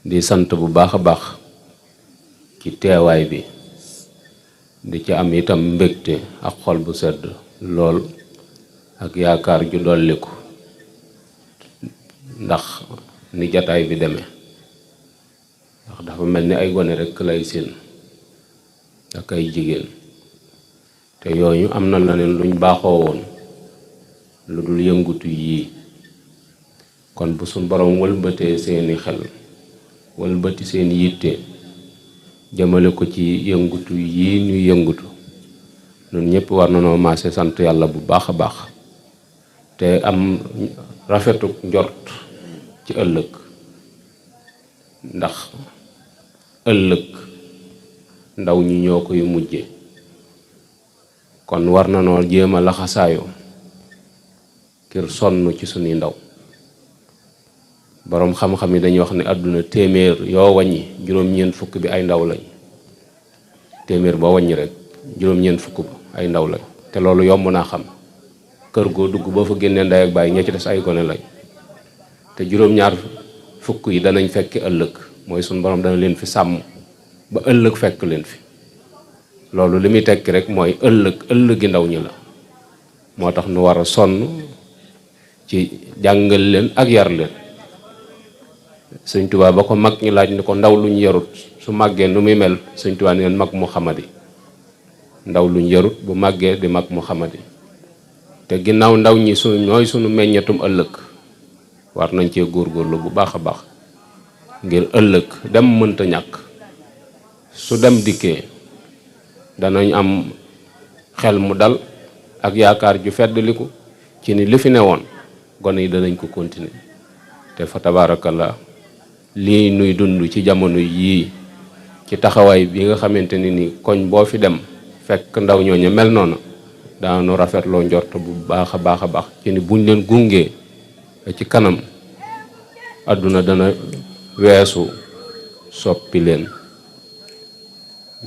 di sant bu baax a baax ci teewaay bi di ci am itam mbégte ak xol bu sedd lool ak yaakaar ju dolliku ndax ni jataay bi demee ndax dafa mel ni ay gone rekk lay seen ak ay jigéen te yooyu am na leneen luñ baaxoo woon lu dul yëngutu yii kon bu suñ borom wëlbatee seeni xel wëlbati seen yitte jëmale ko ci yëngutu yii ñuy yëngutu ñun ñëpp war na noo maase sant yàlla bu baax a baax te am rafetu njort ci ëllëg ndax ëllëg ndaw ñi ñoo koy mujje kon war na noo jéem a laxasaayoo ngir sonn ci sunuy ndaw boroom xam-xam yi dañuy wax ne àdduna téeméer yoo wàññi juróom-ñeent fukk bi ay ndaw lañ téeméer boo wàññi rek juróom-ñeent fukk ba ay ndaw lañ te loolu yomb naa xam kër goo dugg boo fa génnee ndey ak baay ña ci des ay gone lañ te juróom-ñaar fukk yi danañ fekki ëllëg mooy suñu borom dana leen fi sàmm ba ëllëg fekk leen fi loolu li muy tekki rek mooy ëllëgi ndaw ñi la moo tax nu war a sonn ci jàngal leen ak yar leen sëñ Tuubaa ba ko mag ñi laaj ni ko ndaw luñ yarut su màggee nu muy mel sëñ Tuubaa neen mag mu xamadi ndaw luñ yarut bu màggee di mag mu xamadi te ginnaaw ndaw ñi ñooy sunu meññetum ëllëg war nañ cee góorgóorlu bu baax a baax ngir ëllëg dem mënta ñàkk su dem dikkee danañ am xel mu dal ak yaakaar ju feddliku ci ni li fi newoon gone yi danañ ko continuer te fa tabaarakallaa lii nuy dund ci jamono yii ci taxawaay bi nga xamante ni koñ boo fi dem fekk ndaw ñooñu mel noonu daanu rafetloo njort bu baax a baax a baax ci ni buñ leen gungee ci kanam àdduna dana weesu soppi leen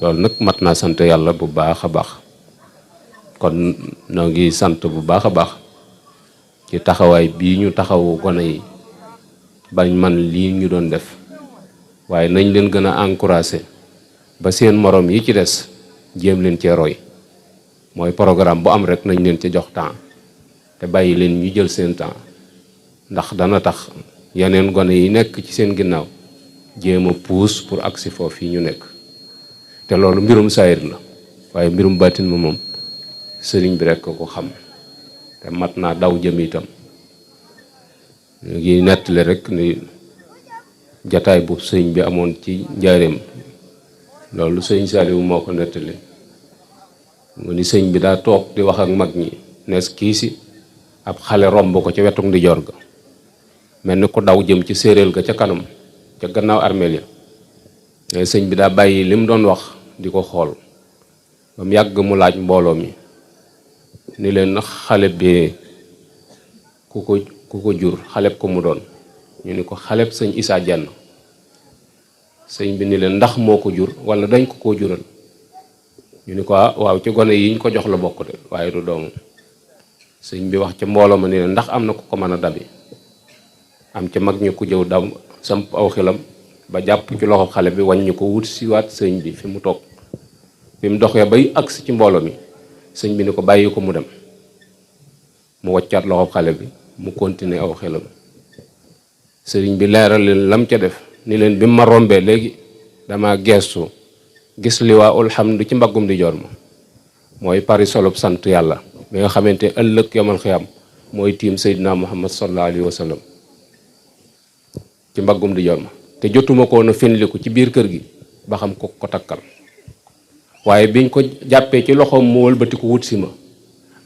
loolu nag mat naa sant yàlla bu baax a baax kon noo ngi sant bu baax a baax ci taxawaay bii ñu taxawu gone yi bañ man lii ñu doon def waaye nañ leen gën a encouragé ba seen morom yi ci des jéem leen cee roy mooy programme bu am rek nañ leen ci jox temps te bàyyi leen ñu jël seen temps ndax dana tax yeneen gone yi nekk ci seen ginnaaw jéem a puus pour agsi foofu yi ñu nekk te loolu mbirum saayir la waaye mbirum baatin ma moom sëriñ bi rek ko xam te mat naa daw jëm itam ñu ngi nettali rek ni jataay bu sëñ bi amoon ci njaareem loolu sëñ Saliou moo ko nettali mu ni sëñ bi daa toog di wax ak mag ñi nees kii si ab xale romb ko ca wetuk ndijoor ga mel ni ko daw jëm ci séeréel ga ca kanam ca gannaaw armeel ya sëñ bi daa bàyyi li mu doon wax di ko xool ba mu yàgg mu laaj mbooloo mi ni leen ndax xale bi ku ko jur xaleb ko mu doon ñu ni ko xaleb sëñ Isaa Jenn sëñ bi ni leen ndax moo ko jur wala dañ ko koo jural ñu ni ko waaw ci gone yi ñu ko jox la bokk de waaye du doomu sëñ bi wax ca mbooloo ma ni leen ndax am na ku ko mën a dabi am ca mag ñu ko jëw daw samp aw xelam ba jàpp ci loxo xale bi wàññi ko wut si waat sëñ bi fi mu toog bi mu doxee bay agsi ci mbooloo mi sëñ bi ni ko bàyyi ko mu dem mu waccaat loxo xale bi mu continuer aw xelam sëriñ bi leeral leen lam ca def ni leen bi ma rombee léegi dama geestu gis liwaa alhamdu ci mbaggum di joor ma mooy pari solub sant yàlla bi nga xamante ëllëg yomal xiyam mooy tiim Seydina Muhammad sallallahu alayhi wa sallam ci mbaggum di joor ma te jotuma ko na finliku ci biir kër gi ba xam ko takkal waaye biñ ko jàppee ci loxoom mu wëlbati ko wut si ma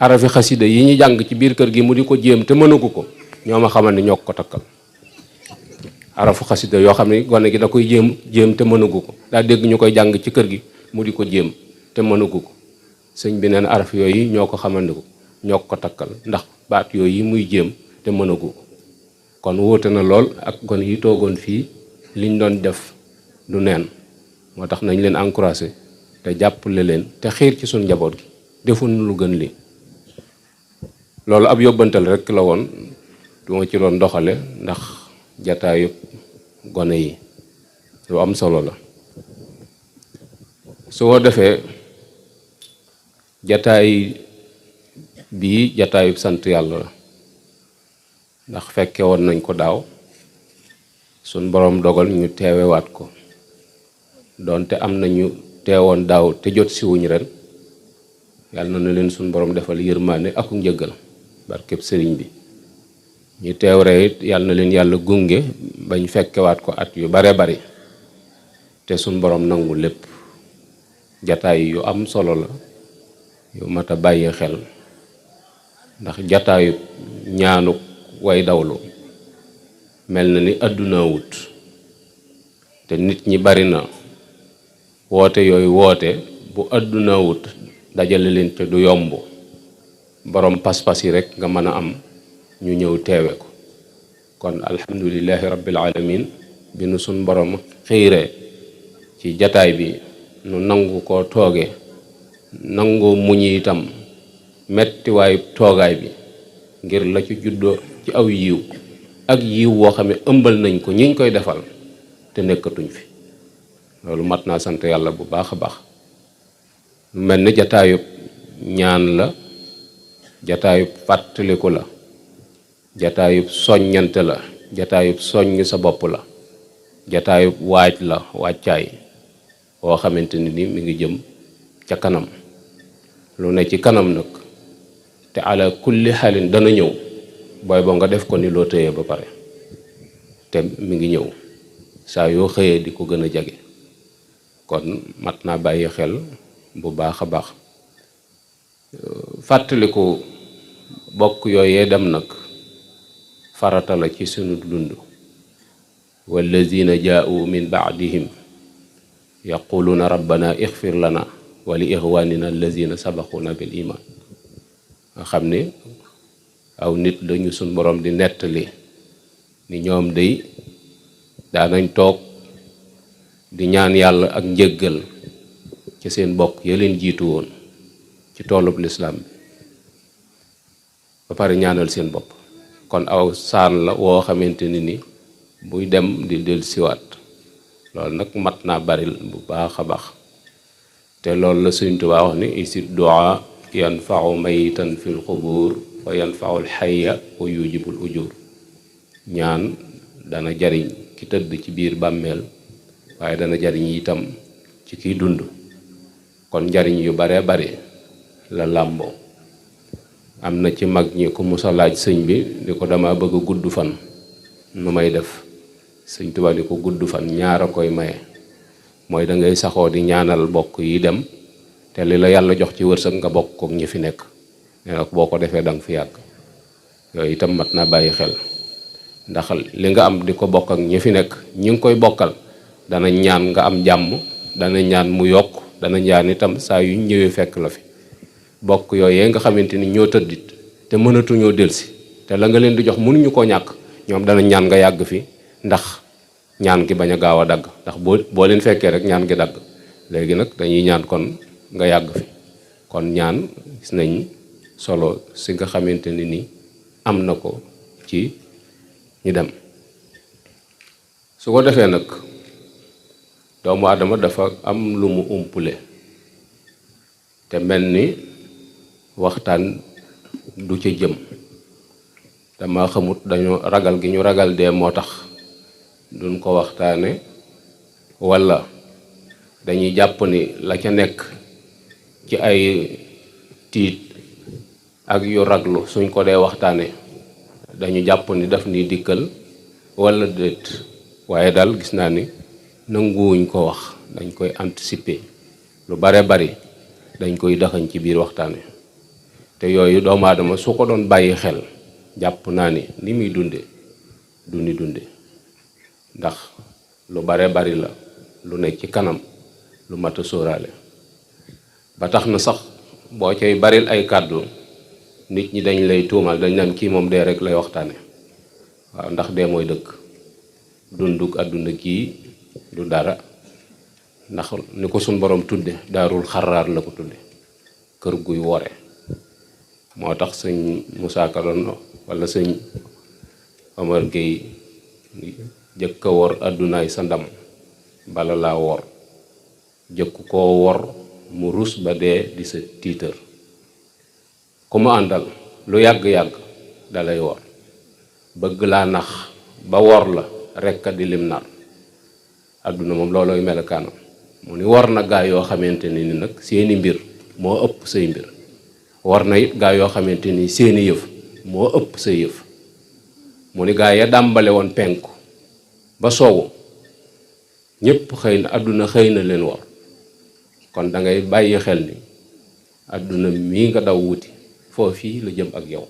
arafi xasida yi ñu jàng ci biir kër gi mu di ko jéem te mënagu ko ñoo ma xamal ni ñoo ko takkal arafu xasida yoo xam ne gone gi da koy jéem te mënagu ko daa dégg ñu koy jàng ci kër gi mu di ko jéem te mënagu ko sëñ bi neen araf yooyu ñoo ko xamandiku ñoo ko takkal ndax baat yooyu muy jéem te mënagu ko kon wóote na lool ak gone yi toogoon fii liñ doon def du neen moo tax nañ leen encouragé te jàppale leen te xiir ci suñ njaboot gi defuñ lu gën li loolu ab yóbbantal rek la woon du ma ci doon doxale ndax jataayu gone yi lu am solo la. su ko defee jataay bii jataayu sant yàlla la, ndax fekke woon nañ ko daaw, suñ boroom dogal ñu teewewaat ko, doonte am nañu teewoon daaw te jot siwuñ ren. yàlla na leen suñ boroom defal yërmaane ak njëggal barkeb sëriñ bi. ñu teew rek yàlla na leen yàlla gunge bañ fekkewaat ko at yu bare bari te suñ boroom nangu lépp. jataay yu am solo la yu mat a bàyyi xel, ndax jataayu ñaanu way dawlu mel na ni àdduna wut, te nit ñi bari na woote yooyu woote bu àdduna wut dajale leen te du yomb. borom pas-pas yi rek nga mën a am ñu ñëw teewe ko. kon alhamdulillahi rabbil alamin bi nu suñ borom xiiree ci jataay bi nu nangu ko tooge, nangu muñ itam mettiwaayu toogaay bi ngir la ci juddoo ci aw yiw ak yiw woo xam ne ëmbal nañ ko ñiñ koy defal te nekkatuñ fi. loolu mat naa sant yàlla bu baax a baax. lu mel ni jataayub ñaan la, jataayub fàttaliku la, jataayub soññante la, jataayub soññ sa bopp la, jataayub waaj la, wàccaay woo xamante ni mi ngi jëm ca kanam. lu ne ci kanam nag te ala kulli xaalin dana ñëw, booy boo nga def ko ni loo tëyee ba pare, te mi ngi ñëw saa yoo xëyee di ko gën a jege. kon mat naa bàyyi xel bu baax a baax. fàttaliku bokk yooyee dem nag farata la ci sunu dund. wallazina jaa'u min ba'dihim yaquluuna rabbana ixfir lana wa li ixwanina allazina sabaquna bil iman. nga xam ne aw nit lañu suñ borom di nettali ni ñoom day daanañ toog di ñaan yàlla ak njëggal ci seen bokk ya leen jiitu woon ci toolub lislaam bi ba pare ñaanal seen bopp. kon aw saan la woo xamante ni buy dem di del siwaat. loolu nag mat naa bari bu baax a baax, te loolu la Sëriñ Tuubaa wax ni isid du'a yanfa'u mayitan fil qubur wa yanfa'u al-hayya wa yujibul ujur. ñaan dana jariñ ki tëdd ci biir bàmmeel, waaye dana jariñ itam ci kiy dund. kon njariñ yu bare bare la làmboo. am na ci mag ñi ku musa laaj sëñ bi di ko dama bëgg a gudd fan nu may def. Sëñ Tuubaa ni ko gudd fan ñaar a koy maye, mooy da ngay saxoo di ñaanal bokk yi dem, te li la yàlla jox ci wërsëg nga bokk kook ñi fi nekk. nee na boo ko defee danga fi yàgg. yooyu itam mat naa bàyyi xel, ndax li nga am di ko bokk ak ñi fi nekk, ñi ngi koy bokkal dana ñaan nga am jàmm, dana ñaan mu yokk, dana ñaan itam saa yu ñëwee fekk la fi. bokk yooyee nga xamante ni ñoo tëddit te mënatuñoo delsi, te la nga leen di jox mënuñu koo ñàkk, ñoom dana ñaan nga yàgg fi, ndax ñaan gi bañ a gaaw a dagg. ndax boo leen fekkee rek ñaan gi dagg. léegi nag dañuy ñaan kon nga yàgg fi. kon ñaan gis nañ solo si nga xamante ni am na ko ci ñu dem. su ko defee nag doomu aadama dafa am lu mu umpule, te mel ni waxtaan du ca jëm. dama xamut dañu ragal gi ñu ragal dee moo tax duñ ko waxtaane, walla dañuy jàpp ni la ca nekk ci ay tiit ak yu raglu suñ ko dee waxtaane dañu jàpp ni daf ni dikkal walla déet. waaye daal gis naa ni nanguwuñ ko wax, dañ koy anticiper. lu bare bari dañ koy daxañ ci biir waxtaane, te yooyu doomu aadama su ko doon bàyyi xel jàpp naa ni muy dunde du ni dunde. ndax lu bare bari la lu nekk ci kanam lu mat a sóoraale. ba tax na sax boo cay baril ay kàddu nit ñi dañ lay tuumal, dañ naan kii moom dee rek lay waxtaane. waaw, ndax dee mooy dëgg. dunduk àdduna kii du dara, ndax ni ko suñ borom tudde daarul xaraar la ko tudde, kër guy wore. moo tax sëñ Musaa Ka doon walla sëñ Omar Gueye jëkk a wor àddunaay sa ndam bala laa wor jëkk koo wor mu rus ba dee di sa tiitër ku mu àndal lu yàgg-yàgg dalay wor bëgg laa nax ba wor la rekk di lim nar àdduna moom loolooy melokaanam mu ni war na gaa yoo xamante ni nag seeni mbir moo ëpp say mbir war na it gaa yoo xamante ni seeni yëf moo ëpp say yëf mu ni gaa ya dàmbale woon penku ba soowu ñépp xëy na àdduna xëy na leen war kon da ngay bàyyi xel ni àdduna mii nga daw wuti foofii la jëm ak yow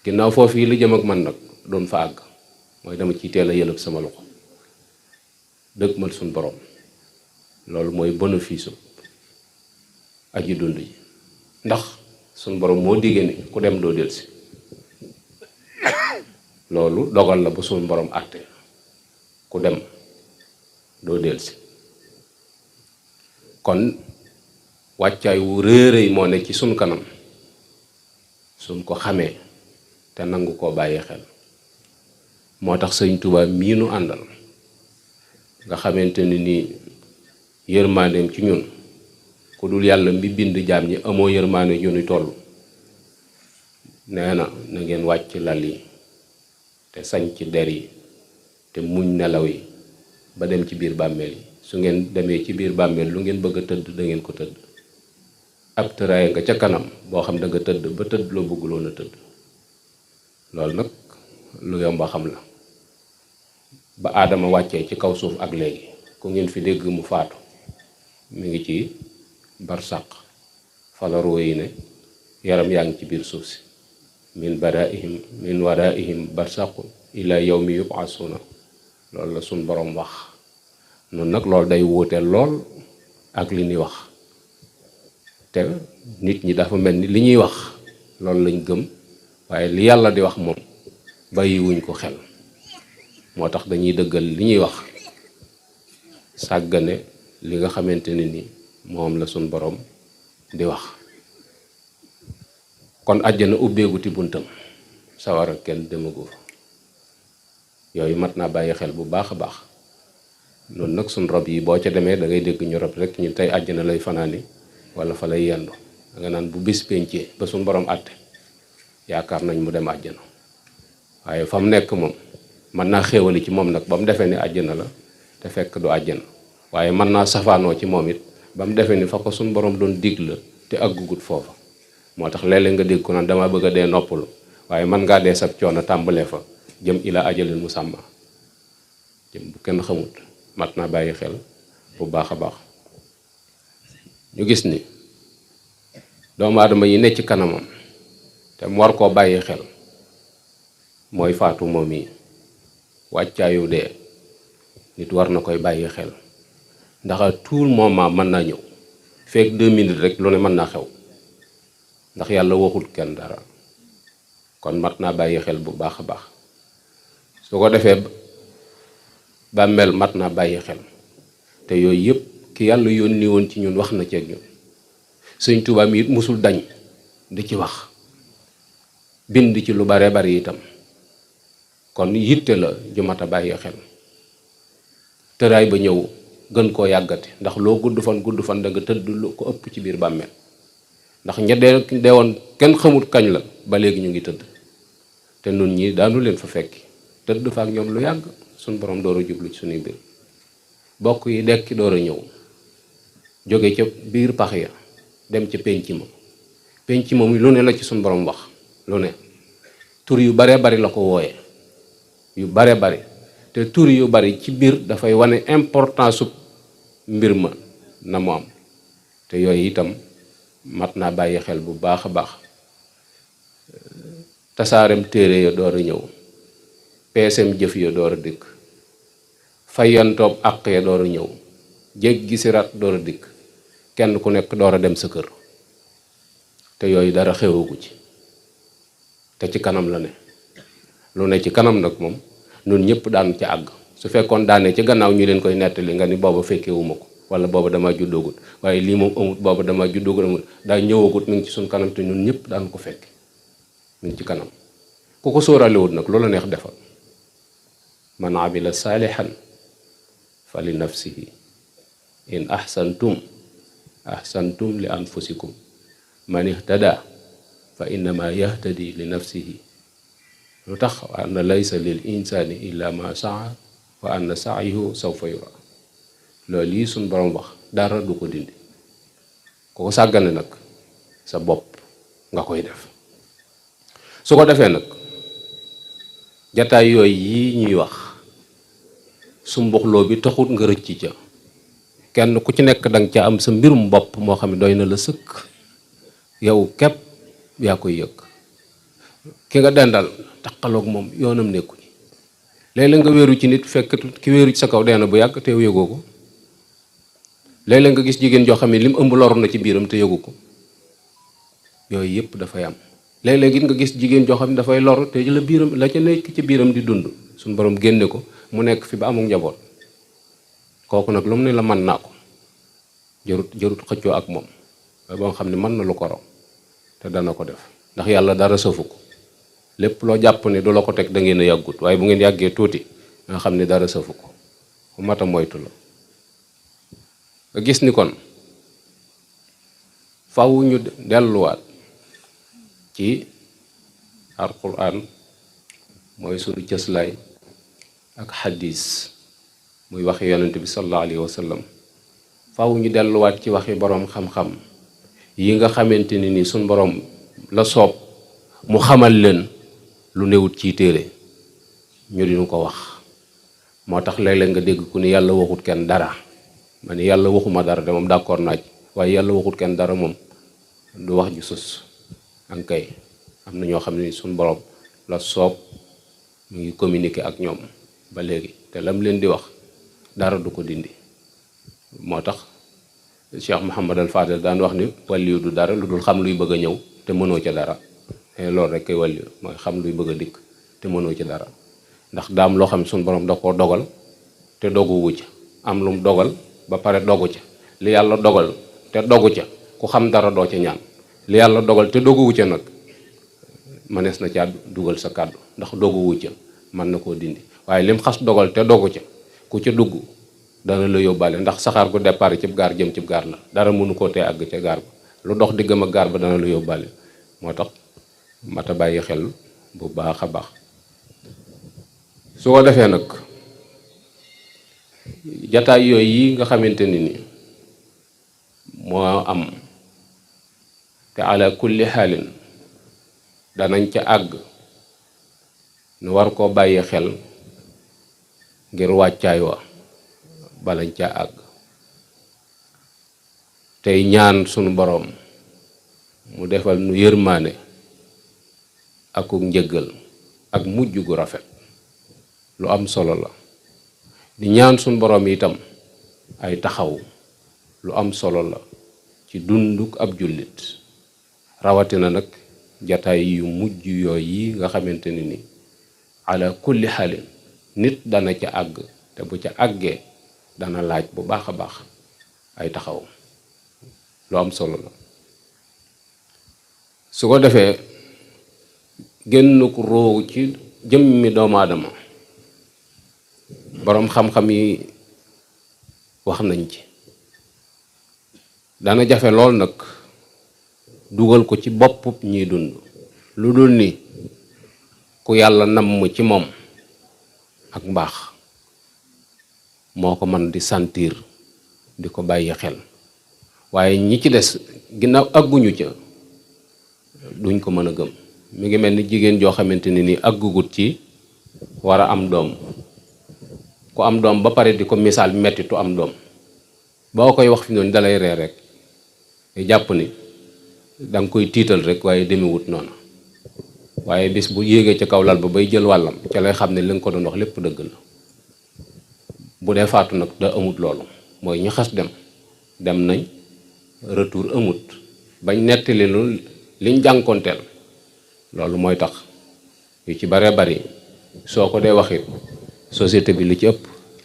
ginnaaw foofii la jëm ak man nag doon fa àgg mooy dama ciy teel a yëlëb sama loxo dëgg mal suñ borom loolu mooy bénéfice aji dund ji ndax suñ borom moo diggee ni ku dem doo delsi loolu dogal la bu suñ borom àtte ku dem doo delsi kon wàccaay wu réeréy moo ne ci suñ kanam suñ ko xamee te nangu koo bàyyi xel moo tax sëñ Tuubaa mii nu àndal nga xamante ni nii yërmaandeem ci ñun ku dul yàlla mi bind jaam ñi amoo yërmaande ju ni toll nee na na ngeen wàcc lal yi te sañ ci der yi te muñ nelaw yi ba dem ci biir bàmmeel yi su ngeen demee ci biir bàmmeel lu ngeen bëgg a tëdd da ngeen ko tëdd ab tëraay nga ca kanam boo xam da nga tëdd ba tëdd loo bëgguloon a tëdd loolu nag lu yomba xam la ba aadama wàccee ci kaw suuf ak léegi ku ngeen fi dégg mu faatu mi ngi ci barsàq fala roo yi ne yaram yaa ngi ci biir suuf si min waraihim barsàqu ila yawmi yub'asuna loolu la suñ boroom wax noonu nag loolu day wuute lool ak li ñuy wax te nit ñi dafa mel ni li ñuy wax loolu lañ gëm waaye li yàlla di wax moom bàyyiwuñ ko xel moo tax dañuy dëggal li ñuy wax sàggane li nga xamante ne ni moom la suñ boroom di wax kon àjjana ubbeeguti buntam sawara kenn demagu fa yooyu mat naa bàyyi xel bu baax a baax noonu nag suñ rob yi boo ca demee da ngay dégg ñu rob rek ñu tey àjjana lay fanaani wala fa lay yendu da nga naan bu bis pencee ba suñ boroom àtte yaakaar nañ mu dem àjjana waaye fa mu nekk moom mën naa xéewali ci moom nag ba mu defee ni àjjana la te fekk du àjjana waaye mën naa safaanoo ci moom it ba mu defee ni fa ko suñ borom doon dig la te àggugut foofa moo tax léeg-léeg nga dégg ko naan dama bëgg a dee noppalu waaye mën ngaa dee sab coono tàmbalee fa jëm ila ajalin musamma jëm bu kenn xamut mat naa bàyyi xel bu baax a baax ñu gis ni doomu aadama yi ne ci kanamam te mu war koo bàyyi xel mooy faatu moom yi wàccaayu dee nit war na koy bàyyi xel ndax à tout moment mën naa ñëw fekk 2 minutes rek lu ne mën naa xew ndax yàlla waxul kenn dara kon mat naa bàyyi xel bu baax a baax su ko defee bàmmeel mat naa bàyyi xel te yooyu yëpp ki yàlla yónni woon ci ñun wax na ci ak ñun Sëñ Tuubaa mi it musul dañ di ci wax bind ci lu bare bari itam kon yitte la ju mat a bàyyi xel tëraay ba ñëw gën koo yàggati ndax loo gudd fan da nga tëdd lu ko ëpp ci biir bàmmeel ndax ña dee woon kenn xamut kañ la ba léegi ñu ngi tëdd te nun ñi daanu leen fa fekki tëdd fa ak ñoom lu yàgg suñ borom door a jublu ci suñuy mbir bokk yi dekki door a ñëw jóge ca biir pax ya dem ca penc ma muy lu ne la ci suñ borom wax lu ne tur yu bare bari la ko wooye yu bare bari te tur yu bari ci biir dafay wane importance su mbir ma na mu am te yooyu itam mat naa bàyyi xel bu baax a baax tasaarem téere ya door a ñëw peesem jëf ya door a dikk fayantoob àq ya door a ñëw jéggi siraat door a dikk kenn ku nekk door a dem sa kër te yooyu dara xewagu ci te ci kanam la ne lu ne ci kanam nag moom nun ñëpp daan ci àgg su fekkoon daane ci gannaaw ñu leen koy nettali nga ni booba fekkewuma ko wala booba dama juddoogut waaye lii moom amut booba dama juddoogut amut daa ñëwagut mi ngi ci suñ kanam te ñun ñëpp daan ko fekk mi ngi ci kanam ku ko sóoralewut nag loola neex defal man amila saalihan fa li nafsihi in ahsantum ahsantum li anfusikum man ihtada fa innama yahtadi li nafsihi lu tax wa anna laysa lil insani illa ma saa wa anna sa'yahu sawfa yura loolu yi suñ borom wax dara du ko dindi ku ko sàggane nag sa bopp nga koy def su ko defee nag jataay yooyu yi ñuy wax su mbuxloo bi taxut nga rëcc ca kenn ku ci nekk danga ca am sa mbirum bopp moo xam ne doy na la sëkk yow képp yaa koy yëg ki nga dendal taqaloog moom yoonam nekku ci léeg-léeg nga wéeru ci nit fekk ki wéeru ci sa kaw dee na bu yàgg te yëgoo ko léeg-léeg nga gis jigéen joo xam ne lim ëmb loru na ci biiram te yëgu ko yooyu yëpp dafay am léeg-léeg it nga gis jigéen joo xam ne dafay loru te la biiram la ca nekk ci biiram di dund suñu borom génne ko mu nekk fi ba amul njaboot kooku nag lu mu ne la mën naa ko jarut xëccoo ak moom waaye ba nga xam ne mën na lu ko raw te dana ko def ndax yàlla dara sëfu ko lépp loo jàpp ne du la ko teg da ngeen a yàggut waaye bu ngeen yàggee tuuti nga xam ne dara sëfu ko ku mat a moytu la nga gis ni kon faw ñu delluwaat ci alquran mooy sunu cëslaay ak xadis muy waxi yonent bi sallallahu alayhi wa sallam faw ñu delluwaat ci waxi boroom xam-xam yi nga xamante ni suñ boroom la soob mu xamal leen lu newut ci téere ñu dinu ko wax moo tax léeg-léeg nga dégg ku ni yàlla waxut kenn dara ma ni yàlla waxuma dara de moom d'accord naaj waaye yàlla waxut kenn dara moom du wax ju sus ankay am na ñoo xam ne suñ boroom la soob mu ngi communiquer ak ñoom ba léegi te lam leen di wax dara du ko dindi moo tax Cheikh Mouhamad al Fadel daan wax ni wàlliyu du dara lu dul xam luy bëgg a ñëw te mënoo ca dara loolu rek kay wàlliyu mooy xam luy bëgg a dikk te mënoo ca dara ndax daam loo xam ne suñu borom da koo dogal te doguwu ca am lu mu dogal ba pare dogu ca li yàlla dogal te dogu ca ku xam dara doo ca ñaan li yàlla dogal te doguwu ca nag mënees na caa dugal sa kàddu ndax doguwu ca mën na koo dindi waaye lim xas dogal te dogu ca ku ca dugg dana la yóbbaale ndax saxaar gu départ cib gaar jëm cib gaar la dara mënu koo tee àgg ca gaar ba lu dox diggam ak gaar ba dana la yóbbaale moo tax mata bàyyi xel bu baax a baax su ko defee nag jataay yooyu yi nga xamante ni moo am te ala kulli xaalin danañ ca àgg nu war koo bàyyi xel ngir wàccaay wa balañ ca àgg tey ñaan sunu boroom mu defal nu yërmaane akuk njëggal ak mujj gu rafet lu am solo la di ñaan sunu boroom itam ay taxaw lu am solo la ci dunduk ab jullit rawatina nag jataay yu mujj yooyu yi nga xamante ni ala kulli xaalin nit dana ca àgg te bu ca àggee dana laaj bu baax a baax ay taxaw lu am solo la su ko defee génn ko roow ci jëmmi doomu aadama boroom xam-xam yi wax nañ ci dana jafe lool nag dugal ko ci bopp ñiy dund lu dul ni ku yàlla namm ci moom ak mbaax moo ko mën di sentir di ko bàyyi xel waaye ñi ci des ginnaaw àgguñu ca duñ ko mën a gëm mi ngi mel ni jigéen joo xamante ni àggugut ci war a am doom ku am doom ba pare di ko misaal mettitu am doom boo koy wax fi noonu dalay ree rek jàpp ni danga koy tiital rek waaye demewut noonu waaye bis bu yéegee ca kaw lal ba bay jël wàllam ca lay xam ne li nga ko doon wax lépp dëgg la bu dee faatu nag da amut loolu mooy ñu xas dem nañ retour amut bañ nettali lu liñ jànkonteel loolu mooy tax yu ci bare bari soo ko dee waxit société bi li ci ëpp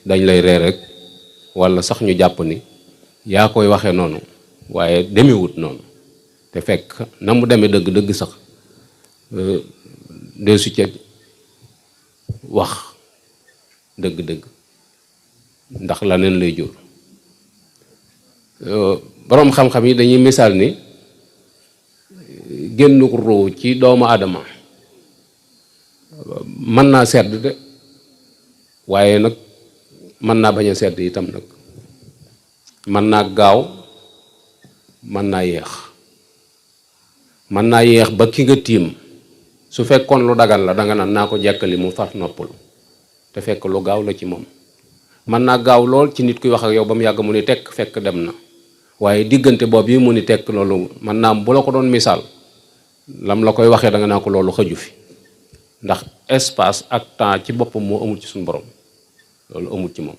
dañ lay ree rek walla sax ñu jàpp ni yaa koy waxee noonu waaye demewut noonu te fekk na mu demee dëgg-dëgg sax deesu ca wax dëgg-dëgg ndax laneen lay jur. boroom xam-xam yi dañuy misaal ni génn ruu ci doomu aadama mën naa sedd de waaye nag mën naa bañ a sedd itam nag, mën naa gaaw mën naa yéex. mën naa yéex ba ki nga tiim su fekkoon lu dagan la danga naan naa ko jekkali mu far noppalu, te fekk lu gaaw la ci moom. mën naa gaaw lool ci nit kuy wax ak yow ba mu yàgg mu ni tekk fekk dem na, waaye diggante boobu yi mu ni tekk loolu mën naa bu la ko doon misaal lam la koy waxee danga naa ko loolu xëju fi, ndax espace ak temps ci boppam moo amul ci suñu borom, loolu amul ci moom.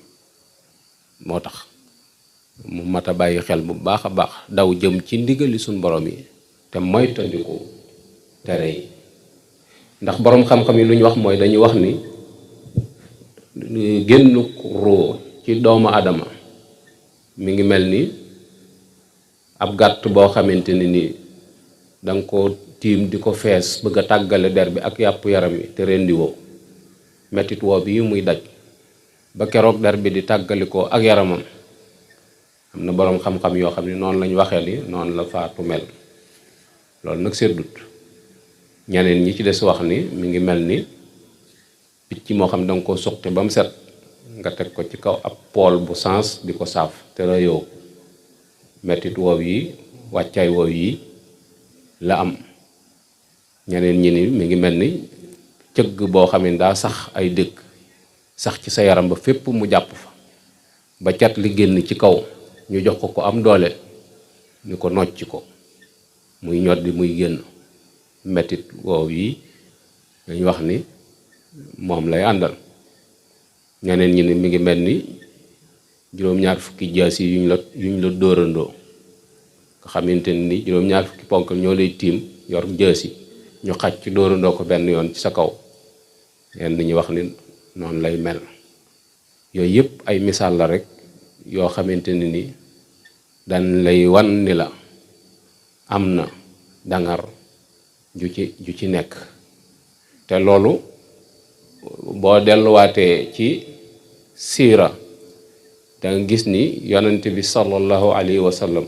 moo tax mu mat a bàyyi xel bu baax a baax daw jëm ci ndigali suñu borom yi te moytandiku tere yi. ndax borom xam-xam yi lu ñu wax mooy dañuy wax ni génn ruu ci doomu adama mi ngi mel ni ab gàtt boo xamante ni danga ko tiim di ko fees bëgg a tàggale der bi ak yàpp yaram wi te rendi woo, mettit woo bi muy daj ba keroog der bi di tàggalikoo ak yaramam. am na boroom xam-xam yoo xam ne noonu lañ waxee ni noonu la faatu mel. loolu nag seddut. ñeneen ñi ci des wax ni mi ngi mel ni picc moo xam danga ko suqi ba mu set nga teg ko ci kaw ab pool bu sens di ko saaf te rëyoo, mettit woow yi wàccaay woow yi la am. ñeneen ñi ni mi ngi mel ni cëgg boo xam ne daa sax ay dëkk sax ci sa yaram ba fépp mu jàpp fa ba cat li génn ci kaw ñu jox ko am doole ni ko nocc ko muy ñoddi muy génn. mettit woow yi dañu wax ni moom lay àndal. ñeneen ñi ni mi ngi mel ni juróom-ñaar fukki jaas yi yuñ la dóorandoo nga xamante ni juróom-ñaar fukki ponk ñoo lay tiim yor jaas yi ñu xaj ci dóorandoo ko benn yoon ci sa kaw. ñenn ñi wax ni noonu lay mel. yooyu yëpp ay misaal la rek yoo xamante ni dañ lay wan ni la am na dangar ju ci nekk. te loolu boo delluwaatee ci siira danga gis ni yonent bi sallallahu alayhi wa sallam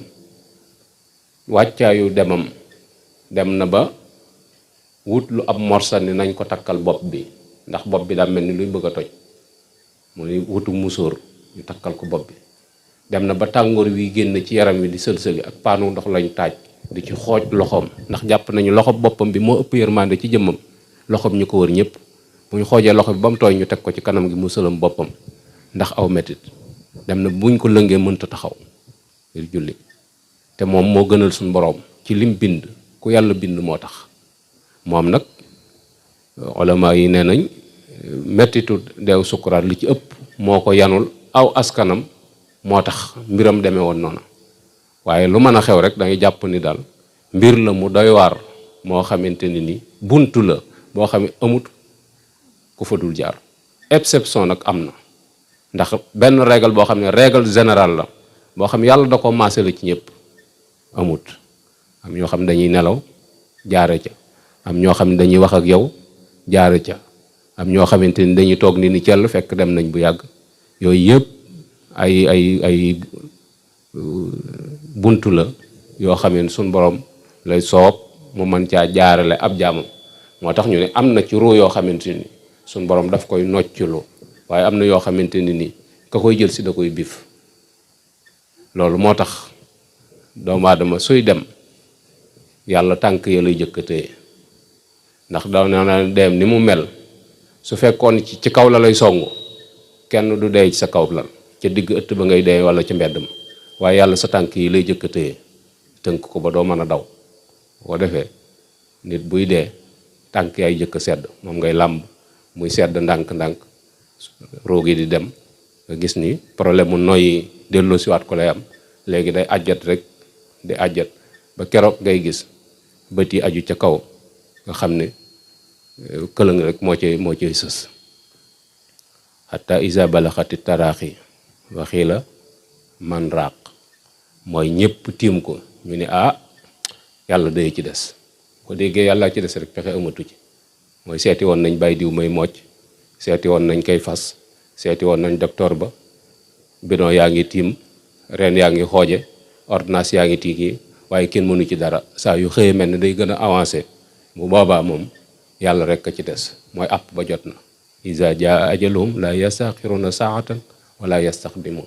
wàccaayu demam dem na ba wut lu ab morsa ni nañ ko takkal bopp bi ndax bopp bi daa mel ni luy bëgg a toj, mu ni wutu musóor ñu takkal ko bopp bi. dem na ba tàngoor wi génn ci yaram wi di sëlsëli ak paanu ndox lañ taaj di ci xooj loxoom, ndax jàpp nañu loxob boppam bi moo ëpp yërmande ci jëmmam loxob ñu ko wër ñëpp. bu ñu xoojee loxo bi ba mu tooy ñu teg ko ci kanam gi mu sëlam boppam ndax aw metit. dem na buñ ko lëngee mënta taxaw ngir julli, te moom moo gënal suñu boroom ci lim bind, ku yàlla bind moo tax. moom nag ulama yi nee nañ mettitu deew sukuraat li ci ëpp moo ko yanul aw askanam, moo tax mbiram demee woon noonu. waaye lu mën a xew rek dangay jàpp ni daal mbir la mu doy waar moo xamante ni buntu la boo xam ne amut ku fa dul jaar. exception nag am na, ndax benn règle boo xam ne règle générale la boo xam yàlla da ko maase la ci ñëpp amut. am ñoo xam ne dañuy nelaw jaare ca, am ñoo xam ne dañuy wax ak yow jaare ca, am ñoo xamante ni dañuy toog ni cell fekk dem nañ bu yàgg. yooyu yëpp ay buntu la yoo xam ne suñ borom lay soob mu mën caa jaarale ab jaamam. moo tax ñu ne am na ci ruu yoo xamante ni suñ borom daf koy nocculu, waaye am na yoo xamante ni ka koy jël si da koy bif. loolu moo tax doomu aadama suy dem yàlla tànk ya lay jëkkatee, ndax daw na dem ni mu mel su fekkoon ci kaw la lay songu kenn du dee ci sa kaw lal ca digg ëtt ba ngay dee wala ci mbedd ma, waaye yàlla sa tànk yi lay jëkkatee tënk ko ba doo mën a daw. boo defee nit buy dee tànk yaay jëkk sedd, moom ngay làmb muy sedd ndànk-ndànk roogi di dem. nga gis ni problème mu noyyi delloo siwaat ko lay am. léegi day ajjat rek di ajjat ba keroog ngay gis bët yi aju ca kaw nga xam ne këlëng rek moo cay sës. hatta isa balaxati taraaxi waxii la man raaq, mooy ñëpp tiim ko ñu ne yàlla day ci des. ko déggee yàlla ci des rek pexe amatu ci. mooy seeti woon nañ bàyyi diw may mocc, seeti woon nañ koy fas, seeti woon nañ docteur ba, bidon yaa ngi tiim, reen yaa ngi xooje, ordonnance yaa ngi tiiki, waaye kenn mënu ci dara. saa yu xëyee mel ne day gën a avancé. bu boobaa moom yàlla rek a ci des, mooy àpp ba jot na. iza jaa ajaluhum la yastaxiruna saatan wala yastaqdimun.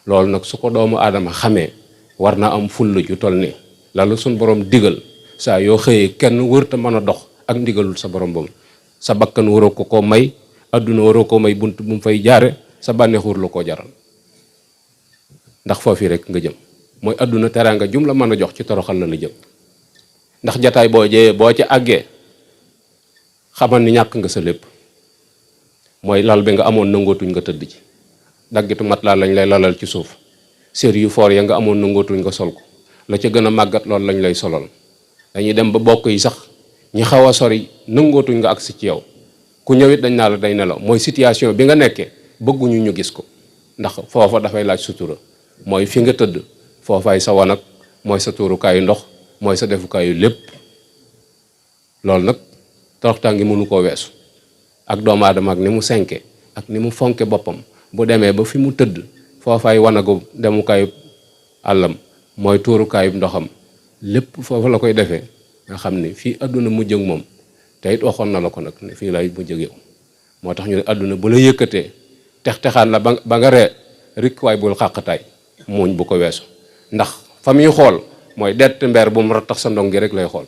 loolu nag su ko doomu aadama xamee war na am fulla ju toll ni lalu suñ borom digal saa yoo xëyee kenn wërta mën a dox ak ndigalul sa borom boobu. sa bakkan waroo ko may, adduna waroo ko may bunt bu mu fay jaare, sa bànneex wër la koo jaral, ndax foofu rek nga jëm. mooy adduna teraanga jum la mën a jox ci toroxal la jëm. ndax jataay boo jëyee boo ci àggee xamal ni ñàkk nga sa lépp. mooy lal bi nga amoon nangootuñ nga tëdd ci, daggitu mat laa lañ lay lalal ci suuf, sér yu foor ya nga amoon nangootuñ nga sol ko, la ca gën a màggat loolu lañ lay solal. dañuy dem ba bokk yi sax ñi xaw a sori nangootuñ nga agsi ci yow. ku ñëwit dañ naa la day nelaw. mooy situation bi nga nekkee bëgguñu ñu gis ko, ndax foofa dafay laaj sutura. mooy fi nga tëdd foofaay sa wanag, mooy sa tuurukaayu ndox, mooy sa defukaayu lépp. loolu nag toroxtaan ngi mënu koo weesu. ak doomu aadama ak ni mu senke ak ni mu fonke boppam, bu demee ba fi mu tëdd foofaay wanagu demukaayu àllam, mooy tuurukaayu ndoxam, lépp foofa la koy defee. nga xam ni fii àdduna mu jëg moom te it waxoon na la ko nag ne fii lay mu jëg yow. moo tax ñu ne àdduna bu la yëkkatee tex-texaan la ba nga ree rik waay bul xàqataay, muuñ bu ko weesu. ndax fa muy xool mooy dett mbeer bu mu rattax sa ndong gi rek lay xool,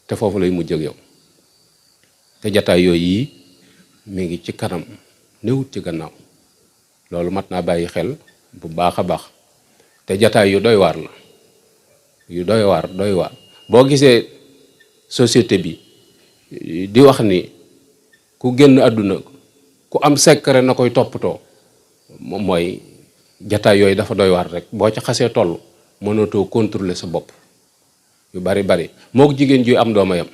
te foofu lay mujj ak yow. te jataay yooyu yi mi ngi ci kanam néewut ci gannaaw. loolu mat naa bàyyi xel bu baax a baax. te jataay yu doy waar la, yu doy waar. boo gisee société bi di wax ni ku génn àdduna ku am secret na koy toppatoo, mooy jataay yooyu dafa doy waar rek. boo ci xasee toll mënatoo contrôler sa bopp. yu bari moo ko jigéen juy am dooma yam.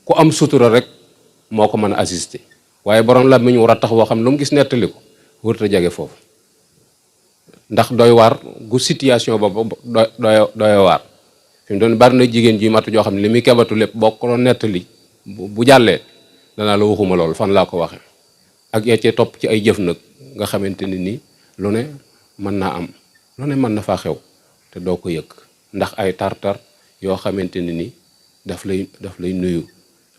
ku am sutura rek moo ko mën a assister, waaye borom la mi ñu war a tax boo xam lu mu gis nettali ko wërta jege foofu. ndax doy waar gu situation boobu doy waar. fi mu doon bari na jigéen ji matu joo xam ne li muy kebatu lépp boo ko doon nettali bu jàllee danaa la waxuma loolu fan laa ko waxe. ak ya cee topp ci ay jëf nag nga xamante ni nii lu ne mën naa am, lu ne mën na faa xew te doo ko yëg, ndax ay tartar yoo xamante ni nii daf lay nuyu.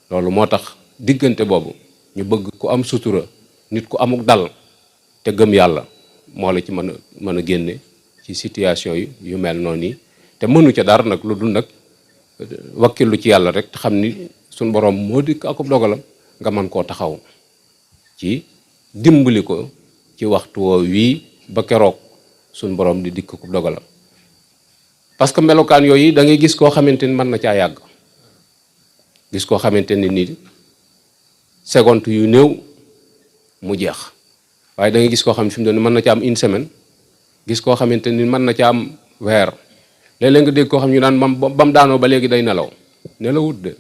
loolu moo tax diggante boobu ñu bëgg ku am sutura, nit ku amuk dal te gëm yàlla moo la ci mën a génne ci situation yu mel noonu yi. te mënu ca dara nag lu dul nag wakkilu ci yàlla rek te xam ni suñ borom moo dikk akub dogalam, nga mën koo taxaw ci dimbali ko ci waxtu woo wii ba keroog suñ borom di dikk akub dogalam. parce que melokaan yooyu da ngay gis koo xamante ni mën na caa yàgg, gis koo xamante ni nii seconde yu néew mu jeex. waaye da ngay gis koo xam ne fi mu doon mën na ca am une semaine, gis koo xamante ni mën na ca am weer. léeg-léeg nga dégg koo xam ñu naan ba mu daanoo ba léegi day nelawut de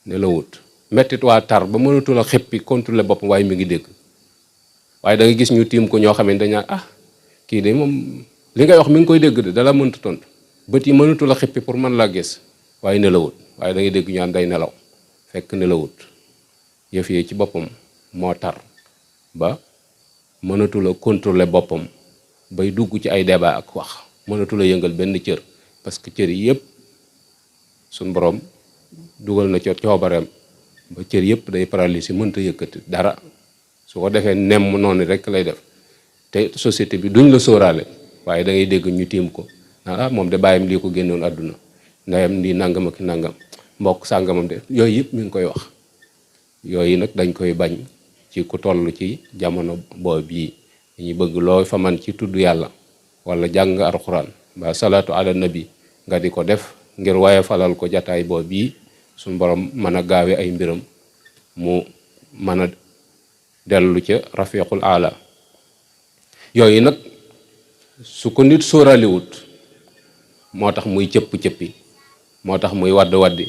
nelawut. mettit waa tar ba mënatul a xippi contrôler boppam, waaye mi ngi dégg. waaye da nga gis ñu tiim ko ñoo xam ne dañ naan kii de moom li ngay wax mi ngi koy dégg de dala mënta tontu, bët yi mënatul a xippi pour mën laa gis, waaye nelawut. waaye da ngay dégg ñu naan day nelaw, fekk nelawut. yëf yi ci boppam moo tar ba mënatul a contrôler boppam bay dugg ci ay débat ak wax, mënatul a yëngal benn cër, parce que cër yi yëpp suñ borom dugal na ca coobareem ba cër yëpp day paralysé, mënta yëkkati dara. su ko defee nemm noonu rek lay def. te société bi duñ la sóoraale, waaye da ngay dégg ñu tiim ko moom de bàyyam lii ko génnoon àdduna, ndeyam lii nangam ak nangam, mbokk sàngamam de, yooyu yëpp mi ngi koy wax. yooyu nag dañ koy bañ ci ku toll ci jamono boobu bii. ñu bëgg loo fa man ci tudd yàlla wala jàng alxuraan ba salaatu ala nabi nga di ko def ngir waaye falal ko jataay boobu bii suñ borom mën a gaawe ay mbiram, mu mën a dellu ca rafiqul ala. yooyu nag su ko nit sóoraliwut moo tax muy cëpp-cëppi, moo tax muy wadd-waddi,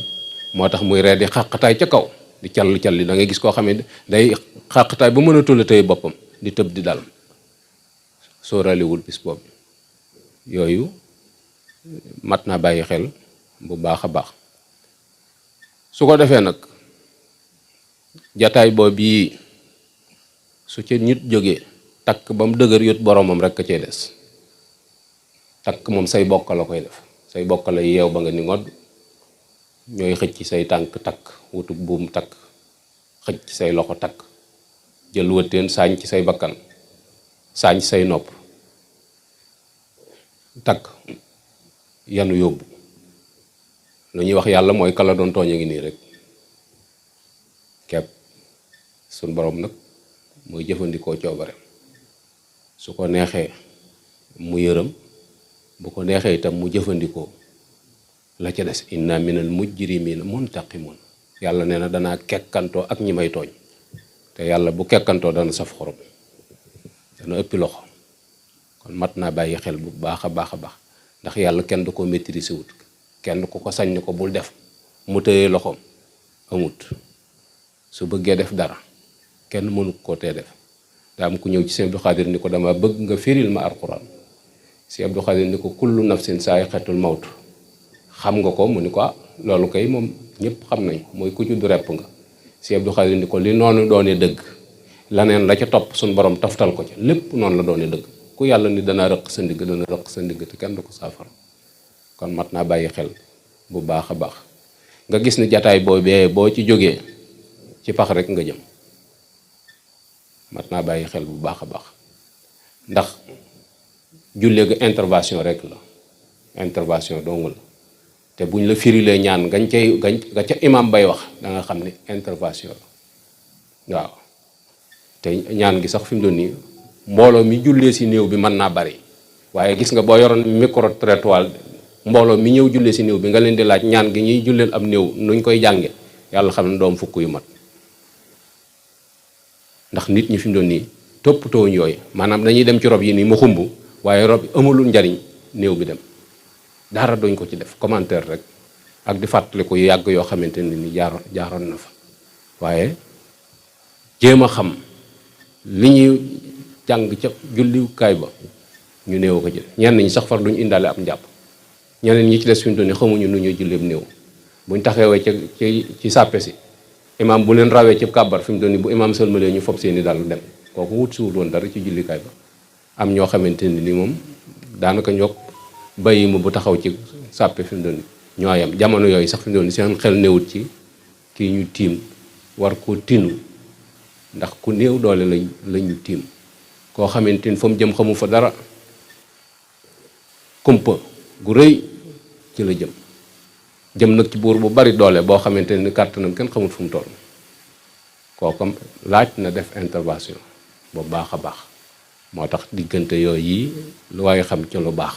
moo tax muy ree di xàqataay ca kaw di calli da ngay gis koo xam ne day xàqataay ba mën a tulla tey boppam di tëb di dal, sóoraliwul bis boobu. yooyu mat naa bàyyi xel bu baax a baax. su ko defee nag jataay boobu yi su ca nit jógee takk ba mu dëgër yot boromam rek a cay des. takk moom say bokk la koy def, say bokk la yeew ba nga ni ngodd, ñooy xëcc ci say tànk takk, wutug buum takk, xëcc ci say loxo takk, jël wëtteen saañ ci say bakkan, saañ ci say nopp, takk yanu yóbbu. lu ñuy wax yàlla mooy kala doon tooñ a ngi nii rek kepp. suñ borom nag mooy jëfandikoo coobare, su ko neexee mu yërëm, bu ko neexee itam mu jëfandikoo la ca des. inna minal mujrimina muntaqimun. yàlla nee na danaa kekkantoo ak ñi may tooñ, te yàlla bu kekkantoo dana saf xorom, dana ëppi loxo. kon mat naa bàyyi xel bu baax a baax a baax, ndax yàlla kenn du ko maîtriser wut, kenn ku ko sañ ni ko bul def mu tëyee loxoom amut. su bëggee def dara kenn mënu koo tee def. daa am ku ñëw ci Sëñ Abdou Khadir ni ko dama bëgg nga firil ma alquran. Sëñ Abdou Khadir ni ko kullu nafsin saa'iqatul mawt. xam nga ko mu ni ko loolu kay moom ñëpp xam nañ ko, mooy ku juddu repp nga. Sëñ Abdou Khadir ni ko li noonu doone dëgg laneen la ca topp suñ borom taftal ko ca, lépp noonu la doone dëgg. ku yàlla ni dana rëq sa ndigg dana rëq sa ndigg te kenn du ko saafara. kon mat naa bàyyi xel bu baax a baax. nga gis ni jataay boobee boo ci jógee ci pax rek nga jëm. mat naa bàyyi xel bu baax a baax, ndax jullee ga intervention rek la, intervention dong la. te buñ la firilee ñaan nga ca imam bay wax da nga xam ne intervention la. waaw te ñaan gi sax fi mu doon nii mbooloo mi jullee si néew bi mën naa bari, waaye gis nga boo yoroon micro-trottoir mbooloo mi ñëw jullee si néew bi nga leen di laaj ñaan gi ñuy julleel am néew nuñ koy jànge, yàlla xam ne doom fukk yu mat. ndax nit ñi fi mu doon nii toppatooñ yooyu, maanaam dañuy dem ci rob yi nii mu xumb, waaye rob amulul njariñ néew bi dem dara duñ ko ci def commentaire rek ak di fàttaliku yu yàgg yoo xamante ne ni jaaroon na fa. waaye jéem a xam li ñuy jàng ca julliwukaay ba ñu néew ko ci. ñenn ñi sax far duñ indaale ab njàpp, ñeneen ñi ci des fi mu doon nii xamuñu nu ñuy julleeb néew. buñ taxawee ci sàppe si imaam bu leen rawee ci kàbbar fi mu doon nii bu imaam sëlmalee ñu fob seeni dal dem, kooku wut si wut woon dara ci jullikaay ba. am ñoo xamante ni moom daanaka ñoo bàyyi ma bu taxaw ci sàppe fi mu doon nii ñoo yem. jamono yooyu sax fi mu doon nii seen xel newut ci kii ñu tiim war koo tinu, ndax ku néew doole lañu tiim, koo xamante ni fa mu jëm xamu fa dara, kumpa gu rëy ci la jëm nag ci buur bu bari doole boo xamante ni kàttanam kenn xamul fu mu toll. kooku laaj na def intervention bu baax a baax. moo tax diggante yooyu yi lu waaye xam ci lu baax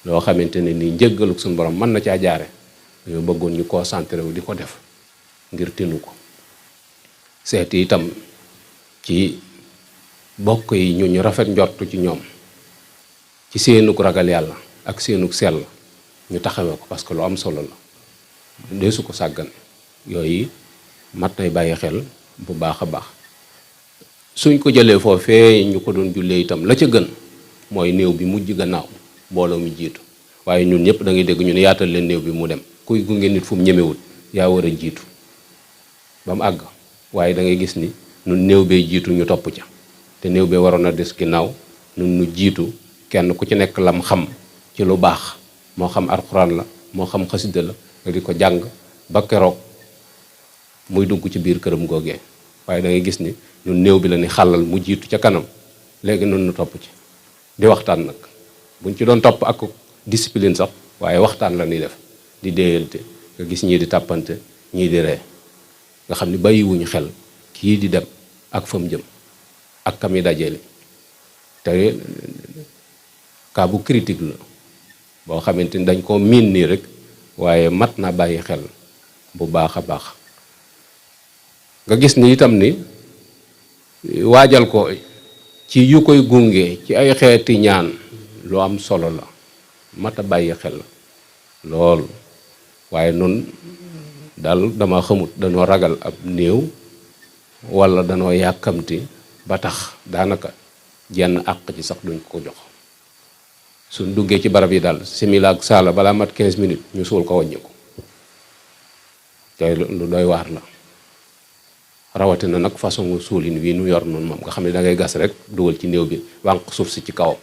loo xamante ne ni njëggaluk suñu borom mën na caa jaare, dañoo bëggoon ñu concentré wu di ko def ngir tinu ko. seeti itam ci bokk yi ñu rafet njortu ci ñoom ci seenug ragal yàlla ak seenug sell ñu taxawee ko, parce que lu am solo la, deesu ko sàggan. yooyu mat nay bàyyi xel bu baax a baax. suñ ko jëlee foofee ñu ko doon jullee itam la ca gën mooy néew bi mujj gannaaw mbooloo mi jiitu. waaye ñun ñëpp da ngay dégg ñu ne yaatal leen néew bi mu dem, kuy gunge nit fu mu ñemewul yaa war a jiitu ba mu àgg. waaye da ngay gis ni nun néew bee jiitu ñu topp ca, te néew bee waroon a des ginnaaw nun nu jiitu. kenn ku ci nekk lam xam ci lu baax, moo xam alxuraan la moo xam xasida la, nga di ko jàng ba keroog muy dugg ci biir këram googee. waaye da ngay gis ni ñun néew bi la ni xàllal mu jiitu ca kanam, léegi nun nu topp ci di waxtaan nag. buñ ci doon topp ak discipline sax, waaye waxtaan la ñuy def di déeyante, nga gis ñii di tàppante ñii di ree, nga xam ni bàyyiwuñu xel kii di dem ak fa mu jëm ak kam yi dajale. te cas bu critique la boo xamante ni dañ koo miin nii rek, waaye mat na bàyyi xel bu baax a baax. nga gis ni itam ni waajal ko ci yu koy gunge ci ay xeeti ñaan lu am solo la, mat a bàyyi xel lool. waaye nun daal dama xamut danoo ragal ab néew wala danoo yàkkamti ba tax daanaka jenn àq ci sax duñ ko jox. suñ duggee ci barab yi daal simila ak saala balaa mat 15 minutes ñu suul ko wàññi ko, te lu doy waar la. rawatina nag façon suulin wi nu yor noonu moom nga xam ne da ngay gas rek dugal ci néew bi wànq suuf si ci kawam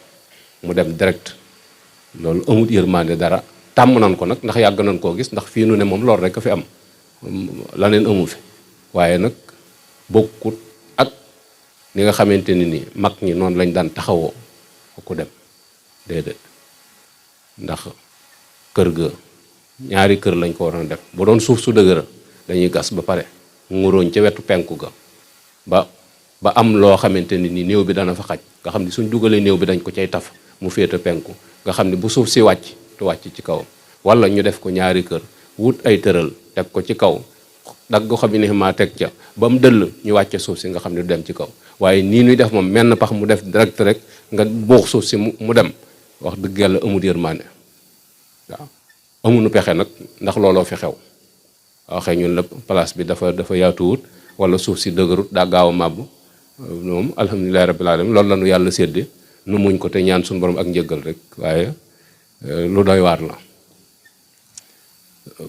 mu dem direct. loolu amut yërmande dara tàmm nañ ko nag ndax yàgg nañ koo gis ndax fii nu ne moom loolu rek a fi am laneen amu fi waaye nag bokkut ak ni nga xamante ni mag ñi noonu lañ daan taxawoo ku dem déedéet. ndax kër ga ñaari kër lañ ko waroon def bu doon suuf su dëgëra dañuy gas ba pare nguróoñ ca wetu penku ga ba am loo xamante ni néew bi dana fa xaj nga xam ne suñ dugalee néew bi dañ ko cay taf mu féete penku nga xam ne bu suuf si wàcc du wàcc ci kawam. wala ñu def ko ñaari kër wut ay tëral teg ko ci kaw dagg xobi ni ma teg ca ba mu dëll ñu wàcce suuf si nga xam ne du dem ci kaw waaye nii ñuy def moom menn pax mu def direct rek nga buux suuf si mu dem wax dëgg yàlla amul yërmande waaw amuñu pexe nag ndax looloo fi xew waxee ñun la place bi dafa yaatuwut wala suuf si dëgërut daa gaaw a màbb moom alhamdulilahi rabbil alamin loolu la nu yàlla sédde nu muñ ko te ñaan suñu borom ak njëggal rek waaye lu doy waar la.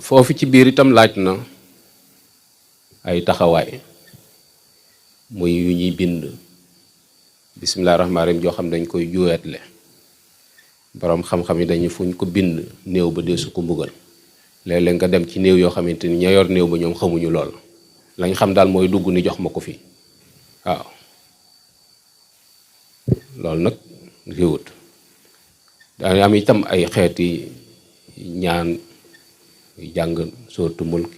foofu ci biir itam laaj na ay taxawaay muy yu ñuy bind bismillahi rahmaani rahim joo xam dañ koy juweetle borom xam-xam yi dañu fuñ ko bind néew ba dee su ko mbugal léeg-léeg nga dem ci néew yoo xamante ni ña yor néew ba ñoom xamuñu lool lañ xam daal mooy dugg ni jox ma ko fi waaw loolu nag réewut daa am itam ay xeeti ñaan jàng sóortu mulk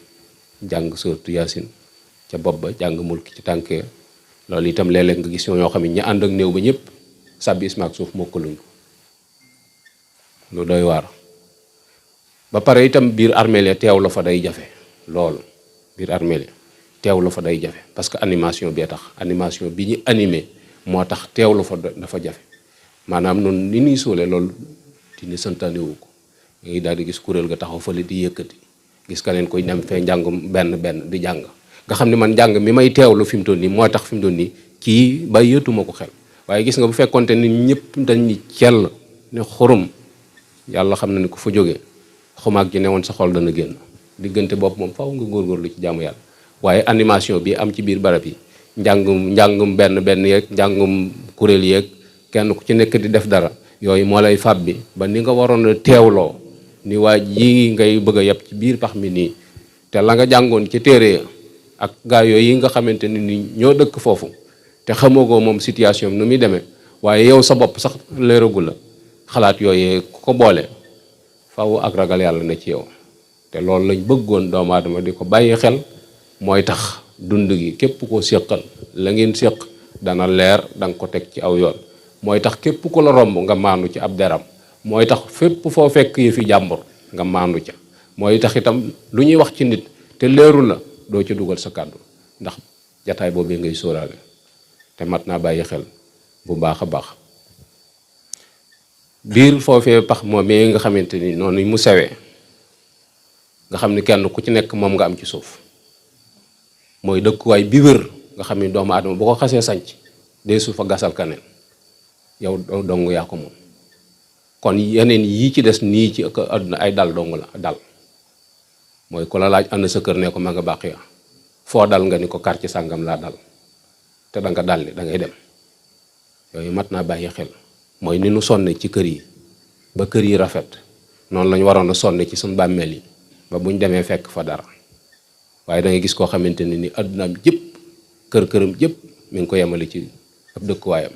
jàng sóortu yaasin ca bopp ba jàng mulk ci tànkee loolu itam léeg-léeg nga gis ñoo xam ne ña ànd ak néew ba ñëpp sàbbi ismaak suuf mokkaluñ ko lu doy waar ba pare itam biir armeel ya teew la fa day jafe loolu biir armeel ya teew la fa day jafe parce que animation bee tax animation bi ñu animé moo tax teew la fa dafa jafe maanaam noonu ni ñuy suulee loolu dina santanewu ko ngi daal di gis kuréel ga taxaw fële di yëkkati gis ka leen koy dem fee njàngum benn di jàng nga xam ne man njàng mi may teewlu fi mu toll nii moo tax fi mu toll nii kii bàyyeetuma ko xel waaye gis nga bu fekkonte ni ñëpp dañ ni cell ne xurum yàlla xam na ni ku fa jógee xumaag ji ne woon sa xol dana génn diggante bopp moom faaw nga góorgóorlu ci jaamu yàlla waaye animation bi am ci biir barab yi njàngum benn yeeg njàngum kuréel yeeg kenn ku ci nekk di def dara yooyu moo lay fab bi ba ni nga waroon a teewloo ni waa ji ngay bëgg a yeb ci biir pax mi nii te la nga jàngoon ci téere ak gaa yooyu yi nga xamante ni ñoo dëkk foofu te xamagoo moom situation bi nu muy demee waaye yow sa bopp sax leeragu la xalaat yooyee ku ko boole faw ak ragal yàlla na ci yow te loolu lañ bëggoon doomu aadama di ko bàyyi xel mooy tax dund gi képp koo séqal la ngeen séq dana leer danga ko teg ci aw yoon mooy tax képp ku la romb nga maandu ci ab deram mooy tax fépp foo fekk yi fi jàmbur nga maandu ca mooy tax itam lu ñuy wax ci nit te leeru la doo ca dugal sa kàddu ndax jataay boobee ngay sóoraale te mat naa bàyyi xel bu baax a baax biir foofee pax moom yi nga xamante ni noonu mu sewee nga xam ni kenn ku ci nekk moom nga am ci suuf mooy dëkkuwaay bi wër nga xam ni doomu aadama bu ko xasee sanc dee suuf a gasal kaneen yow dong yaa ko moom kon yeneen yii ci des nii ci àdduna ay dal dong la dal mooy ku la laaj ànd sa kër ne ko ma nga bàq ya foo dal nga ni ko quartier sàngam laa dal te da nga dalli da ngay dem yooyu mat naa bàyyi xel mooy ni nu sonne ci kër yi ba kër yi rafet noonu lañu waroon a sonne ci suñu bàmmeel yi ba buñ demee fekk fa dara waaye da ngay gis koo xamante ni àddunaam jëpp këram jëpp mi ngi ko yemale ci ab dëkkuwaayam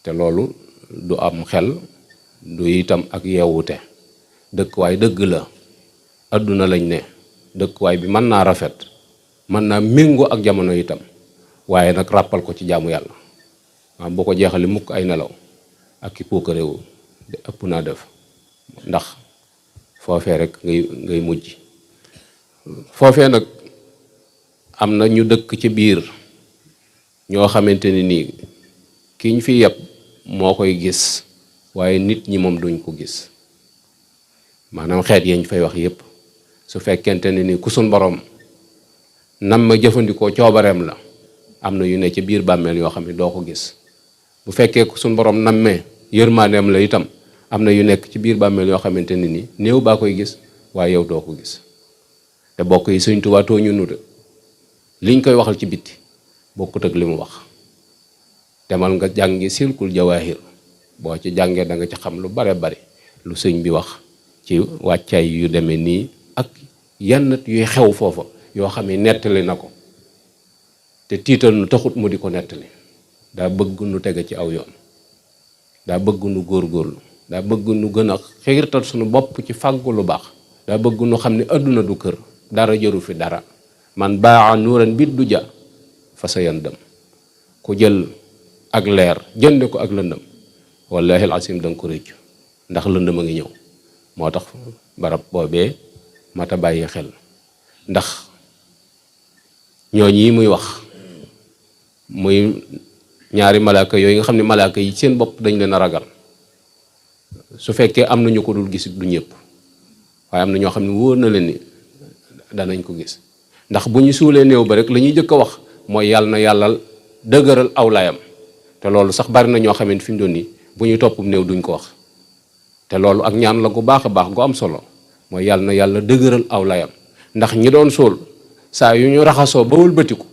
te loolu du am xel du itam ak yeewute dëkkuwaay dëgg la àdduna lañ ne dëkkuwaay bi mën naa rafet mën naa méngoo ak jamono itam waaye nag ràppal ko ci jaamu yàlla waaw boo ko jeexali mukk ay nelaw ak ki puukarewu ëpp naa def ndax foofee rek ngay mujj foofee nag am na ñu dëkk ci biir ñoo xamante ni nii ki ñu fi yeb moo koy gis waaye nit ñi moom duñ ko gis maanaam xeet yañ fay wax yépp su fekkente ne ni ku sun borom nam ma jëfandikoo coobareem la am na yu ne ci biir bàmmeel yoo xam ne doo ko gis bu fekkee ku sun borom nammee yërmaaneem la itam am na yu nekk ci biir bàmmeel yoo xamante ne ni néew baa koy gis waaye yow doo ko gis te bokk yi Sëñ Tuubaa tooñu nu de liñ koy waxal ci bitti bokkut ak li mu wax. demal nga jàngi silkul jawaahir boo ci jàngee da nga ci xam lu bare bari lu sëñ bi wax ci wàccaay yu demee nii ak yenn yuy xew foofa yoo xam ne nettali na ko te tiital nu taxut mu di ko nettali. daa bëgg nu tege ci aw yoon, daa bëgg nu góorgóorlu, daa bëgg nu gën a xiirtal suñu bopp ci fàggu lu baax, daa bëgg nu xam ne adduna du kër, dara jëru fi dara. man baa nuuran bit du ja fa sa yandam, ku jël ak leer jënde ko ak lëndëm wallahi alasim da nga ko rëccu, ndax lëndëm a ngi ñëw. moo tax barab boobee mata bàyyi xel, ndax ñooñi muy wax muy ñaari malaaka yooyu nga xam ne malaaka yi seen bopp dañ leen a ragal. su fekkee am na ñu ko dul gis du ñëpp, waaye am na ñoo xam ne wóor na leen ni danañ ko gis. ndax bu ñu suulee néew ba rek la ñuy jëkk a wax mooy yàlla na yàlla dëgëral aw layam. te loolu sax bari na ñoo xamante fi mu doon nii bu ñuy topp néew duñ ko wax. te loolu ak ñaan la gu baax a baax gu am solo, mooy yàlla na yàlla dëgëral aw layam. ndax ñi doon suul saa yu ñu raxasoo ba wëlbatiku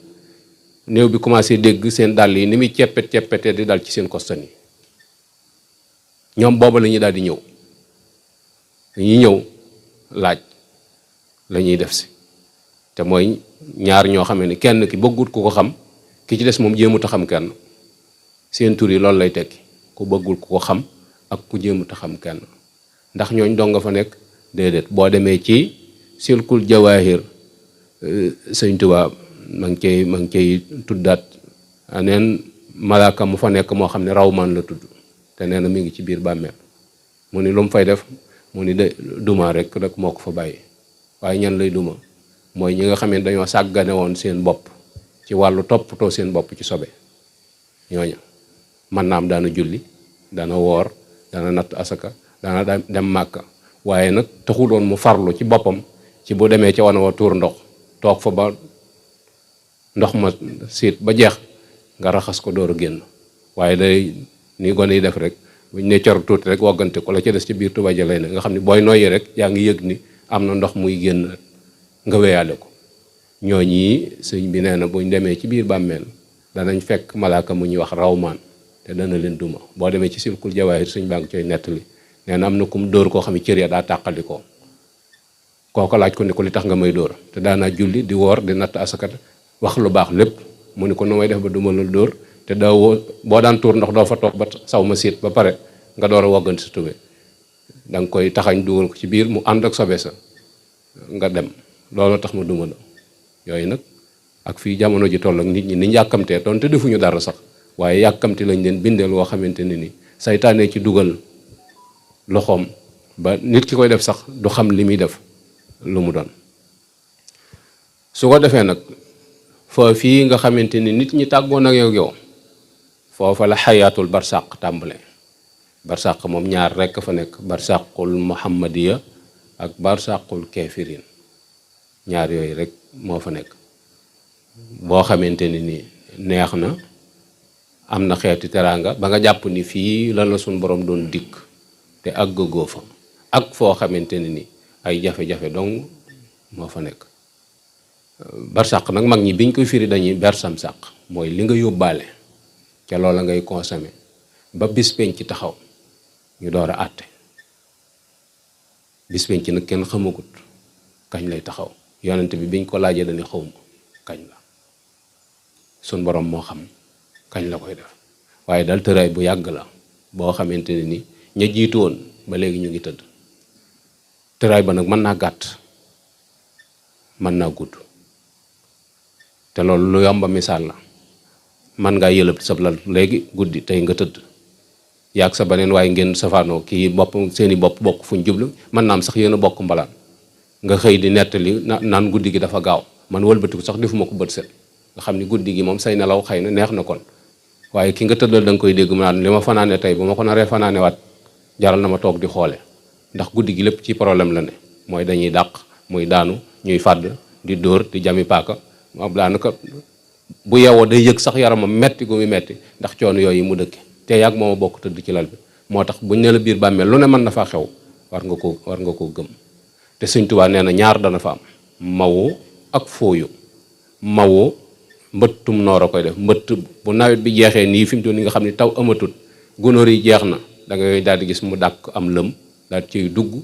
néew bi commencé dégg seen dàll yi ni muy ceppetee di dal ci seen kostan yi, ñoom booba la ñuy daal di ñëw, dañuy ñëw laaj la ñuy def si. te mooy ñaar ñoo xam ne kenn ki bëggut ku ko xam, ki ci des moom jéemut a xam kenn. seen tur yi loolu lay tekki, ku bëggul ku ko xam ak ku jéemut a xam kenn. ndax ñooñ dong nga fa nekk déedéet. boo demee ci silkul jawaahir sëñ Tuubaa ma ngi cay tuddaat aneen malaaka mu fa nekk moo xam ne rawmaan la tudd, te nee na mi ngi ci biir bàmmeel. mu ni lu mu fay def mu ni de duma rek moo ko fa bàyyi. waaye ñan lay duma? mooy ñi nga xam ne dañoo sàggane woon seen bopp ci wàllu toppatoo seen bopp ci sobe. ñooña mën naa am daana julli, daana woor, daana natt asaka, daana dem màkka, waaye nag taxul woon mu farlu ci boppam ci bu demee ca wana wa tuur ndox toog fa ba ndox ma siit ba jeex nga raxas ko door a génn. waaye day ni gone yi def rek buñ ne cor tuuti rek woggante ko la ca des ci biir tuba ja lay ne nga xam ne booy noyyi rek yaa ngi yëg ni am na ndox muy génn nga wéyaale ko. ñooñi sëñ bi nee na buñ demee ci biir bàmmeel danañ fekk malaaka mu ñuy wax rawmaan te dana leen duma. boo demee ci silkul jawaahir sëñ baa ngi coy nettali nee na am na kum dóor koo xam ne cër ya daa tàqali ko. kooko laaj ko ni ko li tax nga may dóor, te daanaa julli di woor di natt asakat wax lu baax lépp. mu ni ko nu may def ba duma la dóor te doo boo daan tuur ndox doo fa toog ba saw ma siit ba pare nga door a wogganti sa tube. da nga koy taxañ dugal ko ci biir mu ànd ak sobe sa nga dem. loolu tax ma duma la. yooyu nag ak fii jamono ji toll ak nit ñi niñ yàkkamtee doon te defuñu dara sax, waaye yàkkamti lañ leen bindeel woo xamante ne ni saytaane ci dugal loxoom ba nit ki koy def sax du xam li muy def lu mu doon. su ko defee nag foo fii nga xamante ni nit ñi tàggoon ak yow foofa la xayaatul barsàq tàmbale. barsàq moom ñaar rekk fa nekk, barsàqul muhammadiya ak barsàqul kafirin. ñaar yooyu rek moo fa nekk. boo xamante ni nii neex na, am na xeeti teraanga ba nga jàpp ni fii lan la suñ borom doon dikk te àggagoo fa, ak foo xamante ni nii ay jafe-jafe dong moo fa nekk. barsàq nag mag ñi biñ koy firi dañuy bersam sàq, mooy li nga yóbbaale ca loola ngay consommer ba bis penc ci taxaw ñu door a àtte. bis penc ci nag kenn xamagut kañ lay taxaw. yonent bi biñ ko laajee dañuy xawma kañ la, sun borom moo xam kañ la koy def. waaye dal tëraay bu yàgg la boo xamante ne ni ña jiitu woon ba léegi ñu ngi tëdd. tëraay ba nag mën naa gàtt mën naa gudd, te loolu lu yomba misaal la. man ngaa yëlëb sab lal léegi guddi tey nga tëdd yaag sa beneen waaye ngeen safaanoo kii bopp seeni bopp bokk fuñ jublu, mën naa am sax yéen a bokk mbalaan nga xëy di nettali naan guddi gi dafa gaaw. man wëlbatiku sax defuma ko bët set nga xam ni guddi gi moom say nelaw xëy na neex na kon, waaye ki nga tëddal da nga koy dégg mu naan li ma fanaane tey bu ma ko naree fanaane waat jaral na ma toog di xoole. ndax guddi gi lépp ci problème la ne, mooy dañuy dàq muy daanu ñuy fàdd di dóor di jami paaka. moom daanaka bu yewoo day yëg sax yaramam metti gu muy metti ndax coono yooyu mu dëkke. te yàgg mooma bokk tëdd ci lal bi. moo tax buñ ne la biir bàmmeel lu ne mën na faa xew war nga ko gëm. te Sëñ Tuubaa nee na ñaar dana fa am, mawu ak fooyu. mawoo mbëttum noor a koy def. mbëtt bu nawet bi jeexee nii fi mu toll nii nga xam ne taw amatul gunóor yi jeex na da ngay daal di gis mu dàkk am lëm daal di ciy dugg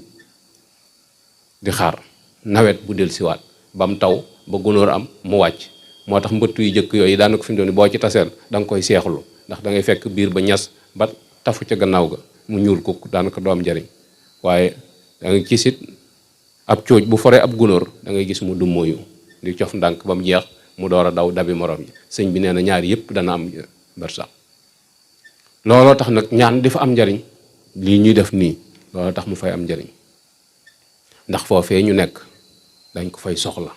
di xaar nawet bu del siwaat ba mu taw ba gunóor am mu wàcc. moo tax mbëtt yu jëkk yooyu daanaka fi mu toll nii boo ci taseel da nga koy seexlu ndax da ngay fekk biir ba ñas ba tafu ca gannaaw ga mu ñuul kukk daanaka doo am njariñ. waaye da nga gis it ab cooj bu foree ab gunóor da ngay gis mu dummóoyu di cof ndànk ba mu jeex mu door a daw dabi morom yi. sëñ bi nee na ñaar yëpp dana am barsax. looloo tax nag ñaan di fa am njariñ lii ñuy def nii looloo tax mu fay am njariñ ndax foofee ñu nekk dañ ko fay soxla.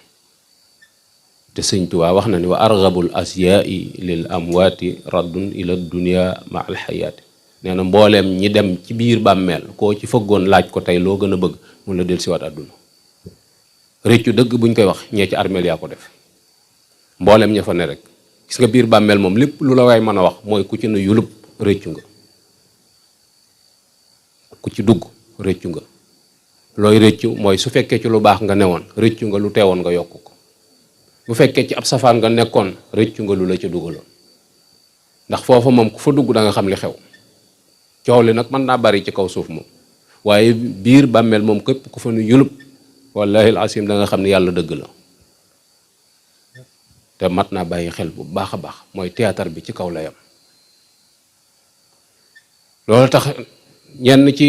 te sëñ Tuubaa wax na ni wa argabul asyaai lil amwaati raddun ila dunia ma al xayaati. nee na mbooleem ñi dem ci biir bàmmeel koo ci fëggoon laaj ko tey loo gën a bëgg mun la del siwaat àdduna. réccu dëgg buñ koy wax ñee ci armeel yaa ko def mbooleem ña fa ne rek. gis nga biir bàmmeel moom lépp lu la waay mën a wax mooy ku ci ne yulub réccu nga, ku ci dugg réccu nga. looy réccu mooy su fekkee ci lu baax nga newoon réccu nga lu teewoon nga yokk ko. bu fekkee ci ab safaan nga nekkoon réccu nga lu la ca dugaloon. ndax foofa moom ku fa dugg da nga xam li xew. coow li nag mën naa bari ci kaw suuf moom waaye biir bàmmeel moom képp ku fa nu yulub wallahi alasim da nga xam ne yàlla dëgg la. te mat naa bàyyi xel bu baax a baax mooy théâtre bi ci kaw la yam. loolu tax ñenn ci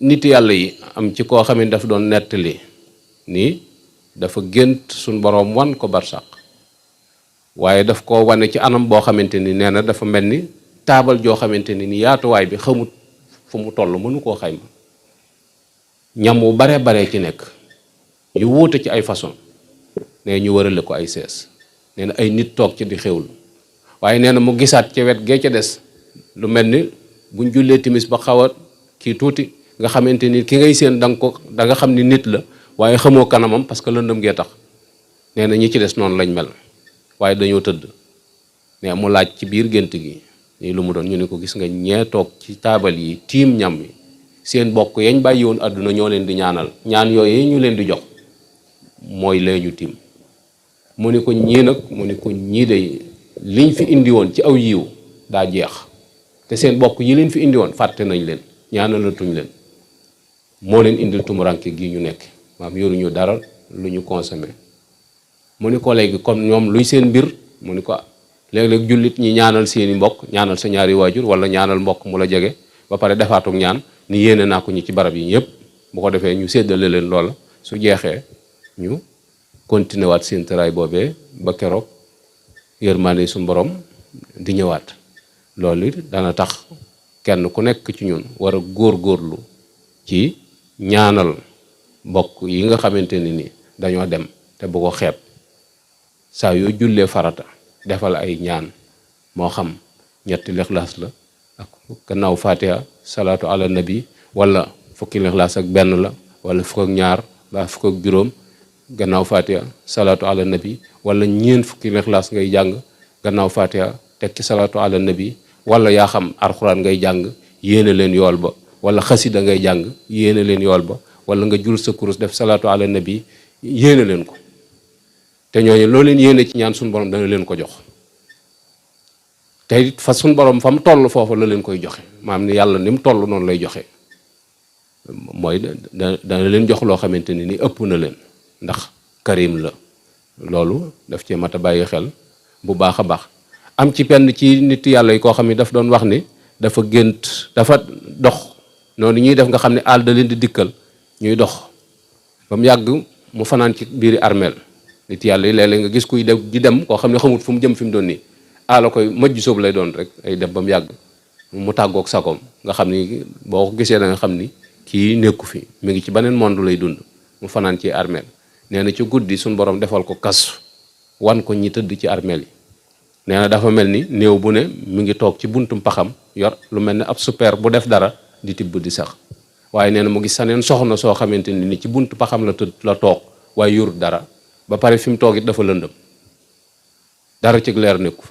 nit yàlla yi am ci koo xam ne daf doon nettali nii dafa gént suñ boroom wan ko barsàq waaye daf ko wane ci anam boo xamante ni nee na dafa mel ni taabal joo xamante ni yaatuwaay bi xamut fu mu toll mënu koo xayma. ñam wu bare bare ci nekk yu wuute ci ay façon nee ñu wërale ko ay sees nee na ay nit toog ci di xewlu waaye nee na mu gisaat ca wet gee ca des lu mel ni buñ jullee timis ba xaw a kii tuuti nga xamante ni ki ngay seen da nga xam ni nit la waaye xamoo kanamam parce que lëndëm gee tax. nee na ñi ci des noonu lañ mel waaye dañoo tëdd. nee mu laaj ci biir gént gi nii lu mu doon ñu ne ko gis nga ñee toog ci taabal yi tiim ñam yi seen bokk yañ bàyyi woon àdduna ñoo leen di ñaanal ñaan yooyu ñu leen di jox mooy lee ñu tiim. mu ni ko ñii nag mu ni ko ñii de liñ fi indi woon ci aw yiw daa jeex te seen bokk yi leen fi indi woon fàtte nañ leen ñaanalatuñ leen moo leen indil tumuranke gi ñu nekk maam yoruñu dara lu ñu consommé. mu ni ko léegi comme ñoom luy seen mbir mu ni ko léeg-léeg jullit ñi ñaanal seeni mbokk ñaanal sa ñaari waajur wala ñaanal mbokk mu la jege ba pare defaatuk ñaan ni yéene naa ko ñi ci barab yi ñëpp bu ko defee ñu séddale leen loola su jeexee ñu continuer waat seen tëraay boobee ba keroog yërmaande suñu borom di ñëwaat. loolu dana tax kenn ku nekk ci ñun war a góorgóorlu ci ñaanal mbokk yi nga xamante ni dañoo dem te bu ko xeeb. saa yoo jullee farata defal ay ñaan moo xam ñetti lixlaas la ak gannaaw fatiha salaatu ala nabi wala fukki lixlaas ak benn la wala fukk ak ñaar ba fukk ak juróom gannaaw fatiha salaatu ala nabi wala ñeent fukki lixlaas ngay jàng gannaaw fatiha teg ci salaatu ala nabi wala yaa xam alxuraan ngay jàng yéene leen yool ba wala xasida ngay jàng yéene leen yool ba wala nga jul sa kurus def salaatu ala nabi yéene leen ko. te ñooñu loo leen yéene ci ñaan suñu borom dana leen ko jox te it fa suñu borom fa mu toll foofu la leen koy joxe maam ni yàlla ni mu toll noonu lay joxe mooy dana leen jox loo xamante ni ëpp na leen ndax karim la. loolu daf cee mat a bàyyi xel bu baax a baax. am ci penn ci nit yàlla yi koo xam ne daf doon wax ni dafa gént dafa dox noonu ñuy def nga xam ne àll da leen di dikkal ñuy dox ba mu yàgg mu fanaan ci biiri armeel. nit yàlla yi léeg-léeg nga gis kuy def di dem koo xam ne xamut fu mu jëm fi mu doon nii ala koy majj soobu lay doon rek ay dem ba mu yàgg mu tàggoog sagoom nga xam ni boo ko gisee da nga xam ni kii nekku fi mu ngi ci beneen monde lay dund. mu fanaan ci armeel nee na ci guddi suñu borom defal ko kas wan ko ñi tëdd ci armeel yi. nee na dafa mel ni néew bu ne mi ngi toog ci buntum paxam yor lu mel ne ab super bu def dara di tibb di sax waaye nee na mu gis saneen soxna soo xamante ni ci buntu paxam la tëdd la toog waaye yorut dara. ba pare fi mu toog it dafa lëndëm dara ci leer nekku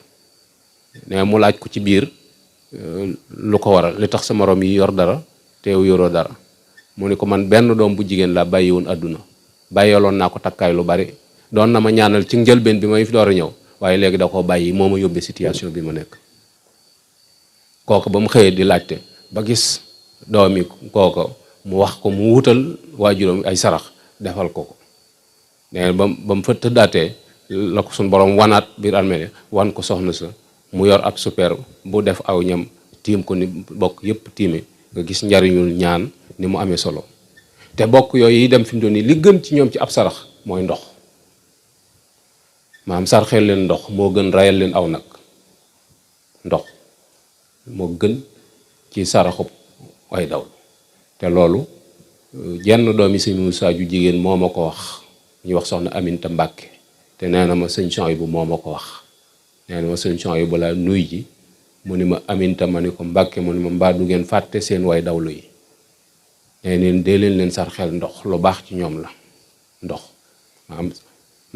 ne mu laaj ko ci biir lu ko waral li tax sa morom yi yor dara teew yoroo dara mu ne ko man benn doom bu jigéen laa bàyyi woon àdduna bàyyeeloon naa ko takkaay lu bari doon na ma ñaanal ci njëlbeen bi may fi door a ñëw waaye léegi da koo bàyyi moo ma yóbbee situation bi ma nekk. kooku ba mu xëyee di laajte ba gis doomi kooku mu wax ko mu wutal waajuram ay sarax defal ko ko nee ba mu fa tëddaatee la ko suñ borom wanaat biir almere wan ko soxna sa mu yor ab super bu def aw ñam tiim ko ni bokk yépp tiime nga gis njariñul ñaan ni mu amee solo te bokk yooyu yi dem fi mu doon nii li gën ci ñoom ci ab sarax mooy ndox maam sarxeel leen ndox moo gën rayal leen aw nag ndox moo gën ci saraxub ay daw te loolu jenn doomi sëñ Moussa ju jigéen moo ma ko wax ñu wax soxna Aminta Mbàkke te nee na ma sëñ Souhaïbou moo ma ko wax nee na ma sëñ Souhaïbou balaa nuy ji mu ni ma Aminta ma ni ko Mbàkke mu ni ma mbaa du ngeen fàtte seen way dawlu yi nee neen dee leen sarxel ndox lu baax ci ñoom la ndox maanaam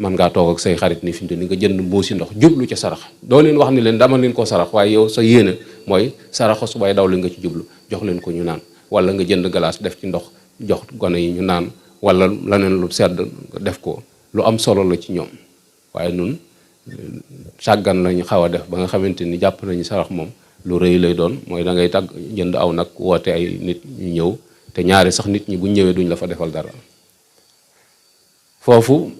man ngaa toog ak say xarit ni fi mu ni nga jënd mbuusi ndox jublu ca sarax doo leen wax ni leen dama leen ko sarax waaye yow sa yéene mooy saraxa su way dawlu nga ci jublu jox leen ko ñu naan wala nga jënd glace def ci ndox jox gone yi ñu naan wala leneen lu sedd def ko lu am solo la ci ñoom waaye nun sàggan lañu xaw a def ba nga xamante ni jàpp nañu sarax moom lu rëy lay doon mooy da ngay tàgg jënd aw nag woote ay nit ñu ñëw te ñaari sax nit ñi buñ ñëwee duñ la fa defal dara foofu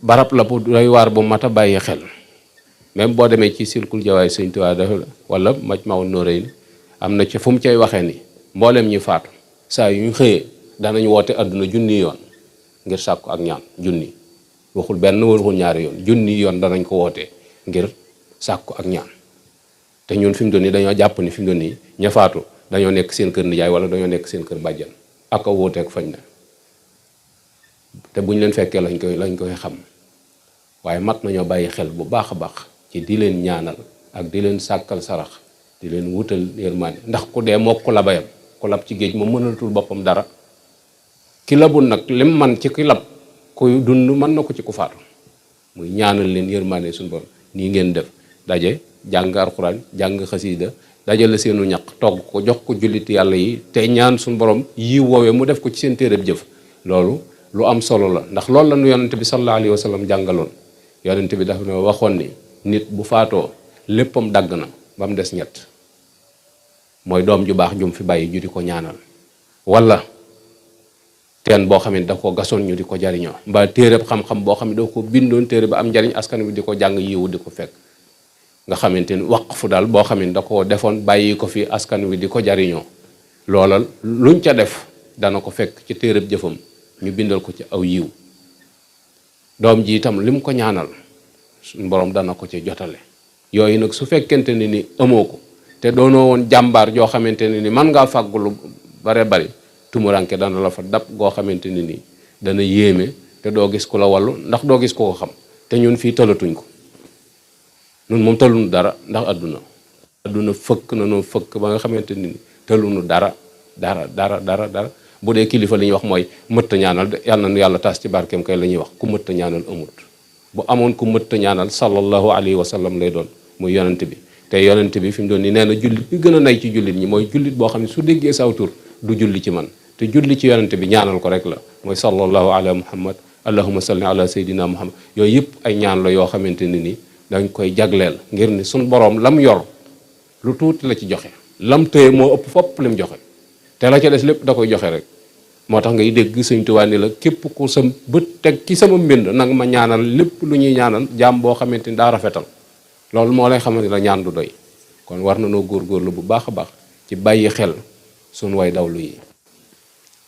barab la bu doy waar bu mat a bàyyi xel même boo demee ci silkul jawaay sëñ Tuubaa dafa wala Majmahun Nurayni am na ci fu mu cay waxee ni mboolem ñi faatu saa yu ñu xëyee danañ woote àdduna junni yoon ngir sàkku ak ñaan junni waxul benn waxul ñaari yoon junni yoon danañ ko wootee ngir sàkku ak ñaan te ñun fi mu doon nii dañoo jàpp ni fi mu doon nii ña faatu dañoo nekk seen kër nijaay wala dañoo nekk seen kër bàjjan ak a wooteek fañ na te buñ leen fekkee lañ koy xam waaye mat nañoo bàyyi xel bu baax a baax ci di leen ñaanal ak di leen sàkkal sarax di leen wutal yërmande ndax ku dee moo ku labayam ku lab ci géej moom mënatul boppam dara ki labul nag lim man ci ki lab kuy dund mën na ko ci ku faatu muy ñaanal leen yërmande suñu borom nii ngeen def daje jàng alxuraan jàng xasiida dajale seenu ñaq togg ko jox ko jullit yàlla yi te ñaan suñu borom yi woowee mu def ko ci seen téereb jëf loolu lu am solo la ndax loolu la nu yonente bi sallallahu alayhi wa sallam jàngaloon yonente bi dafa ne waxoon ni nit bu faatoo léppam dagg na ba mu des ñett mooy doom ju baax jum fi bàyyi ju di ko ñaanal wala teen boo xam ne da ko gasoon ñu di ko jariñoo mbaa téereb xam-xam boo xam ne da ko bindoon téere ba am njariñ askan wi di ko jàng yiwu di ko fekk nga xamante ni waqfu daal boo xam ne da ko defoon bàyyi ko fi askan wi di ko jariñoo loola luñ ca def dana ko fekk ci téereb jëfam ñu bindal ko ci aw yiw doom ji itam lim ko ñaanal suñu borom dana ko ci jotale yooyu nag su fekkente ne ni amoo ko te doonoo woon jàmbaar joo xamante ne ni man ngaa fàggu lu bare bari tumuranke dana la fa dab goo xamante ne ni dana yéeme te doo gis ku la wallu ndax doo gis ku ko xam te ñun fii tëlatuñ ko ñun moom tëluñu dara ndax adduna fëkk na noo fëkk ba nga xamante ni tëluñu dara bu dee kilifa li ñuy wax mooy mëtt ñaanal yàlla na nu yàlla taas ci barkeem kay la ñuy wax ku mëtt ñaanal amut bu amoon ku mëtt ñaanal sallallahu alayhi wa sallam lay doon muy yonent bi te yonent bi fi mu doon ni nee na jullit bi gën a nay ci jullit ñi mooy jullit boo xam ne su déggee saw tur du julli ci man te julli ci yonent bi ñaanal ko rek la mooy sallallahu ala muhammad allahumma salli ala sayyidina muhammad yooyu yëpp ay ñaan la yoo xamante ne ni dañ koy jagleel ngir ni suñ boroom lam yor lu tuuti la ci joxe lam tëye moo ëpp fopp lim joxe te la ca des lépp da koy joxe rek moo tax ngay dégg Sëñ Tuubaa ni la képp ku sa bët teg ci sama mbind nanga ma ñaanal lépp lu ñuy ñaanal jaam boo xamante ni daa rafetal loolu moo lay xamante la ñaan du doy kon war na noo góorgóorlu bu baax a baax ci bàyyi xel suñ way dawlu yi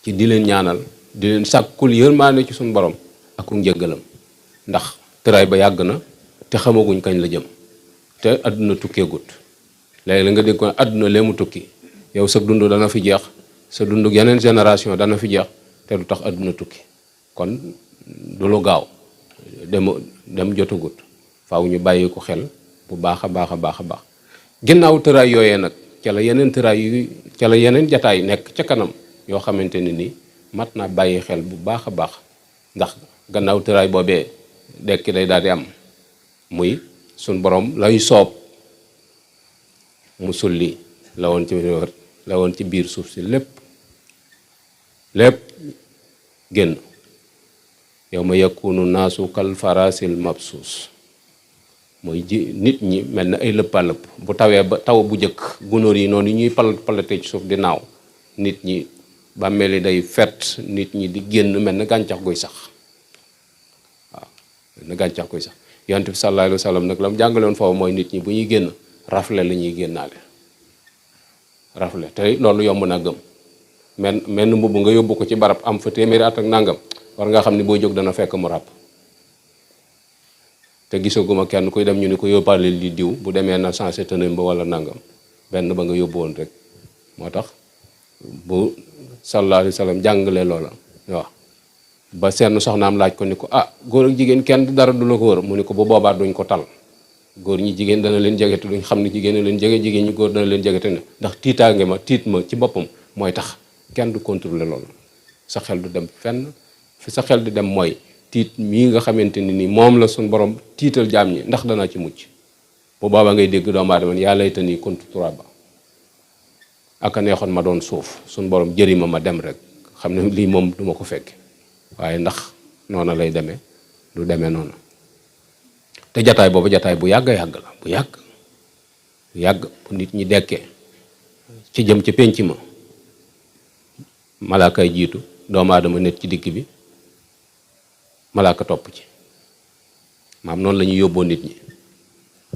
ci di leen ñaanal di leen sàkkul yërmaande ci suñ borom ak njëggalam ndax tëraay ba yàgg na te xamaguñ kañ la jëm te àdduna tukkee gut léegi la nga dégg ko àdduna lee mu tukki yow sa dund dana fi jeex sa dund yeneen génération dana fi jeex te du tax àdduna tukki kon du lu gaaw dem jotagut faaw ñu bàyyi ko xel bu baax a baax a baax a baax ginnaaw tëraay yooyee nag ca la yeneen tëraay yu ca la yeneen jataay nekk ca kanam yoo xamante ne ni mat naa bàyyi xel bu baax a baax ndax gannaaw tëraay boobee dekki day daal di am muy suñ borom lay soob mu sulli la woon ci biir suuf si lépp génn yawma yakunu naasu kal farasil mabsuus mooy nit ñi mel na ay lëppalëpp bu tawee ba taw bu njëkk gunóor yi noonu ñuy palatee ci suuf di naaw nit ñi bàmmeel yi day fet nit ñi di génn mel na gàncax guy sax waaw mel na gàncax guy sax yonent bi sallallahu alayhi wa sallam nag la mu jàngaloon foofu mooy nit ñi bu ñuy génn rafle la ñuy génnaale rafle te loolu yomb naa gëm menn mbubb nga yóbbu ko ci barab am fa téeméeri at ak nangam war nga xam ni boo jóg dana fekk mu ràpp te gisaguma kenn kuy dem ñu ni ko yóbbaale li diw bu demee na sensé tënam ba wala nangam benn ba nga yóbbu woon rek moo tax bu sallallahu alayhi wa sallam jàngale loola waaw ba seen soxnaam laaj ko ni ko góor ak jigéen kenn dara du la ko wër mu ni ko bu boobaa duñ ko tal góor ñi jigéen dana leen jege te duñ xam ne jigéen leen jege jigéen ñi góor dana leen jege te ne ndax tiitaange ma tiit ma ci boppam mooy tax kenn du contrôler loolu sa xel du dem fenn fi sa xel di dem mooy tiit mii nga xamante ni moom la suñ borom tiital jaam ñi ndax danaa ci mucc bu boobaa ngay dégg doomu aadama yaa laytanii kuntu turaaba aka neexoon ma doon suuf suñ borom jëri ma dem rek xam ne lii moom duma ko fekke waaye ndax noona lay demee du demee noonu te jataay boobu jataay bu yàgg yàgg la bu yàgg bu nit ñi dekkee ci jëm ci pénc ma malaakay jiitu doomu aadama nekk ci dikk bi malaaka topp ci maam noonu la ñuy yóbboo nit ñi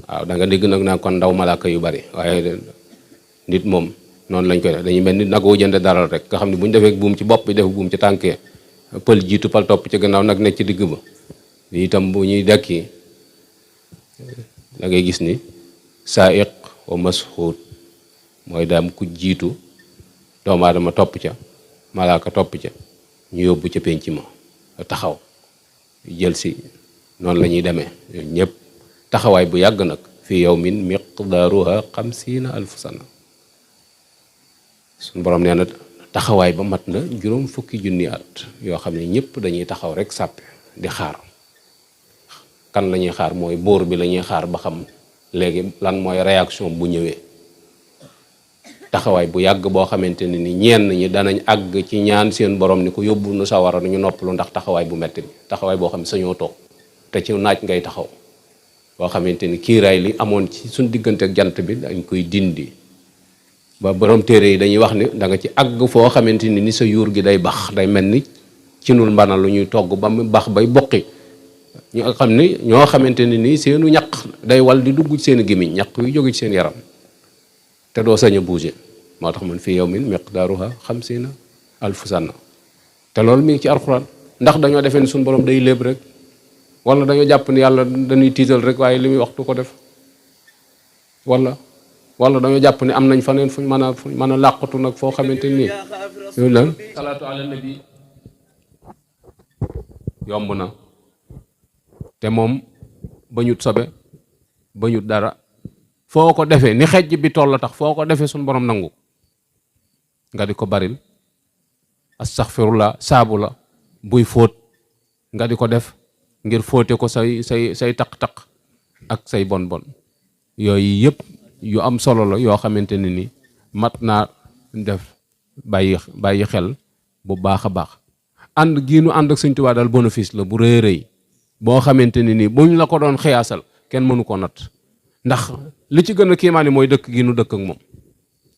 waaw da nga dégg nag naa kon ndaw malaaka yu bari waaye nit moom noonu lañ koy def dañuy mel ni nag woo jënd daral rek nga xam ne bu ñu defee buum ci bopp bi def buum ci tànkee pël jiitu pal topp ci gannaaw nag nekk ci digg ba itam bu ñuy dekki da ngay gis ni saa'iq wa masxuut mooy daam ku jiitu doomu aadama topp ca malaaka topp ca ñu yóbbu ca penc ma taxaw jël si noonu la ñuy demee ñëpp taxawaay bu yàgg nag fi yawmin miqdaaruha 50 alf sana suñu borom nee na taxawaay ba mat na 40 at yoo xam ne ñëpp dañuy taxaw rek sàppe di xaar kan la ñuy xaar mooy buur bi la ñuy xaar ba xam léegi lan mooy réaction bu ñëwee taxawaay bu yàgg boo xamante ne ni ñenn ñi danañ àgg ci ñaan seen borom ni ko yóbbu nu sawara ñu noppalu ndax taxawaay bu metti bi taxawaay boo xam ne sañoo toog te ci naaj ngay taxaw boo xamante ni kiiraay li amoon ci suñ diggante ak jant bi dañ koy dindi ba borom téere yi dañuy wax ni da nga ci àgg foo xamante ni sa yuur gi day bax day mel ni ci nul mbana lu ñuy togg ba mu bax bay boqi ñoo xam ni ñoo xamante ne nii seenu ñaq day wal di dugg ci seen gémmiñ ñaq yu jóge ci seen yaram te doo sañ a bouger moo tax man fii yawmin miqdaaruha 50 alf sana te loolu mi ngi ci alxuraan ndax dañoo defee ni suñu borom day léeb rek wala dañoo jàpp ni yàlla dañuy tiital rek waaye li muy wax du ko def wala dañoo jàpp ni am nañ faneen fuñ mën a làqatu nag foo xamante nii loolu la salaatu ala nabi yomb na te moom bañut sobe bañut dara foo ko defee ni xejj bi toll la tax foo ko defee suñu borom nangu nga di ko baril astaghfirullah saabu la buy fóot nga di ko def ngir fóote ko say taq-taq ak say bon yooyu yëpp yu am solo la yoo xamante ne ni mat naa def bàyyi xel bu baax a baax ànd gii nu ànd ak Sëñ Tuubaa daal bénéfice la bu rëy rëy boo xamante ne nii buñ la ko doon xiyaasal kenn mënu ko nat ndax li ci gën a kiimaani mooy dëkk gi nu dëkk ak moom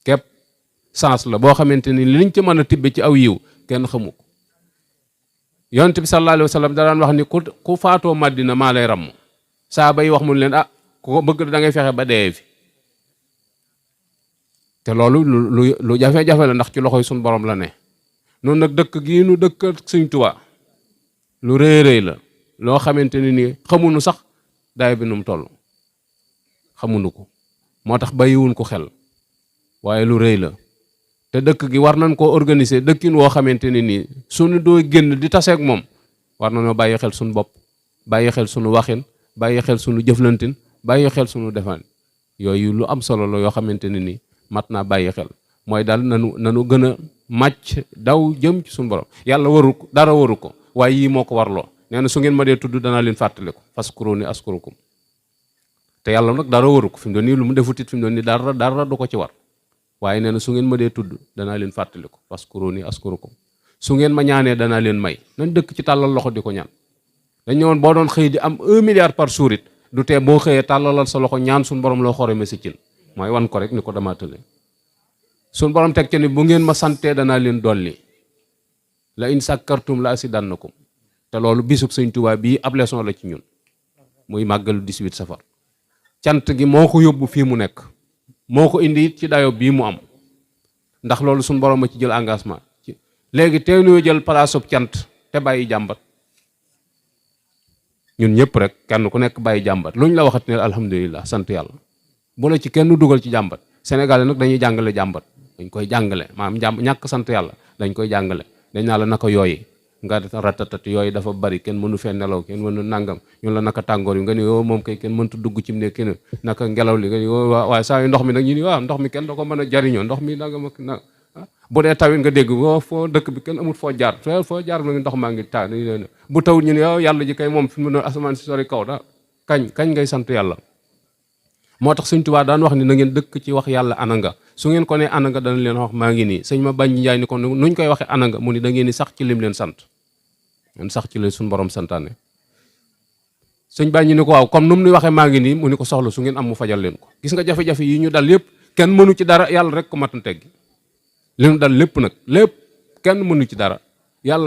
képp sens la boo xamante ni liñ ci mën a tibbe ci aw yiw kenn xamu ko yonent bi sallallahu alayhi wa sallam da daan wax ni ku faatoo Madina maa lay ramm saa bay wax mu leen ku ko bëgg da ngay fexe ba dee fi te loolu lu jafe-jafe la ndax ci loxoy suñu borom la ne noonu nag dëkk gii nu dëkk Sëñ Tuubaa lu rëy rëy la loo xamante ni nii xamuñu sax daay bi nu mu toll xamuñu ko moo tax bàyyiwuñ ko xel waaye lu rëy la te dëkk gi war nañ koo organiser dëkkin woo xamante ni nii suñu doo génn di taseeg moom war nañoo bàyyi xel suñu bopp bàyyi xel suñu waxin bàyyi xel suñu jëflantin bàyyi xel suñu defaan yooyu lu am solo la yoo xamante ni nii mat naa bàyyi xel mooy daal nanu gën a màcc daw jëm ci suñu borom yàlla waru ko dara waru ko waaye yii moo ko warloo nee na su ngeen ma dee tudd danaa leen fàttaliku faskuruni askurukum te yàlla nag dara waru ko fi mu doon nii lu mu defutit fi mu doon nii dara du ko ci war waaye nee na su ngeen ma dee tudd danaa leen fàttaliku faskuruni askurukum su ngeen ma ñaanee danaa leen may nañ dëkk ci tàllal loxo di ko ñaan dañ ñëwoon boo doon xëy di am 1 milliard par jour it du tee boo xëyee tàllalal sa loxo ñaan suñu borom loo xoreme si cin mooy wan ko rek ni ko dama tële suñu borom teg ci ni bu ngeen ma santee danaa leen dolli la in sakkartum la asidannakum te loolu bisub sëñ Tuubaa bii ab leçon la ci ñun muy màggalu 18 safar cant gi moo ko yóbbu fii mu nekk moo ko indi it ci dayo bii mu am ndax loolu suñu borom a ci jël engagement ci léegi tey ñoo jël palaasub cant te bàyyi jàmbat ñun ñëpp rek kenn ku nekk bàyyi jàmbat luñ la waxat ne alhamdulilah sant yàlla bu la ci kenn dugal ci jàmbat Sénégal nag dañuy jàngale jàmbat dañ koy jàngale maanaam ñàkk sant yàlla dañ koy jàngale dañ naa la naka yooyu nga ratatat yooyu dafa bari kenn mënu fee nelaw kenn mënu nangam ñun la naka tàngoor yi nga ni yow moom kay kenn mëntu dugg ci ne kenn naka ngelaw li nga ni waaye saa yu ndox mi nag ñu ni waaw ndox mi kenn da ko mën a jariñoo ndox mi nangam ak na bu dee tawit nga dégg foo dëkk bi kenn amul foo jaar foo jaar na ndox maa ngi taa bu tawut ñu ne yow yàlla ji kay moom fi mu ne asamaan si sori kaw da kañ ngay sant yàlla moo tax sëñ Tuubaa daan wax ni na ngeen dëkk ci wax yàlla ananga su ngeen ko ne ananga dana leen wax maa ngi nii sëñ ma bañ njaay ni ko nuñ koy waxe ananga mu ni da ngeen ni sax ci lim leen sant ngeen sax ci leen suñu borom santaane sëñ bañ ni ko waaw comme nu mu ni waxee maa ngi nii mu ni ko soxla su ngeen am mu fajal leen ko gis nga jafe-jafe yi ñu dal yépp kenn mënu ci dara yàlla rek ko matan teggi li ñu dal lépp nag lépp kenn mënu ci dara yàlla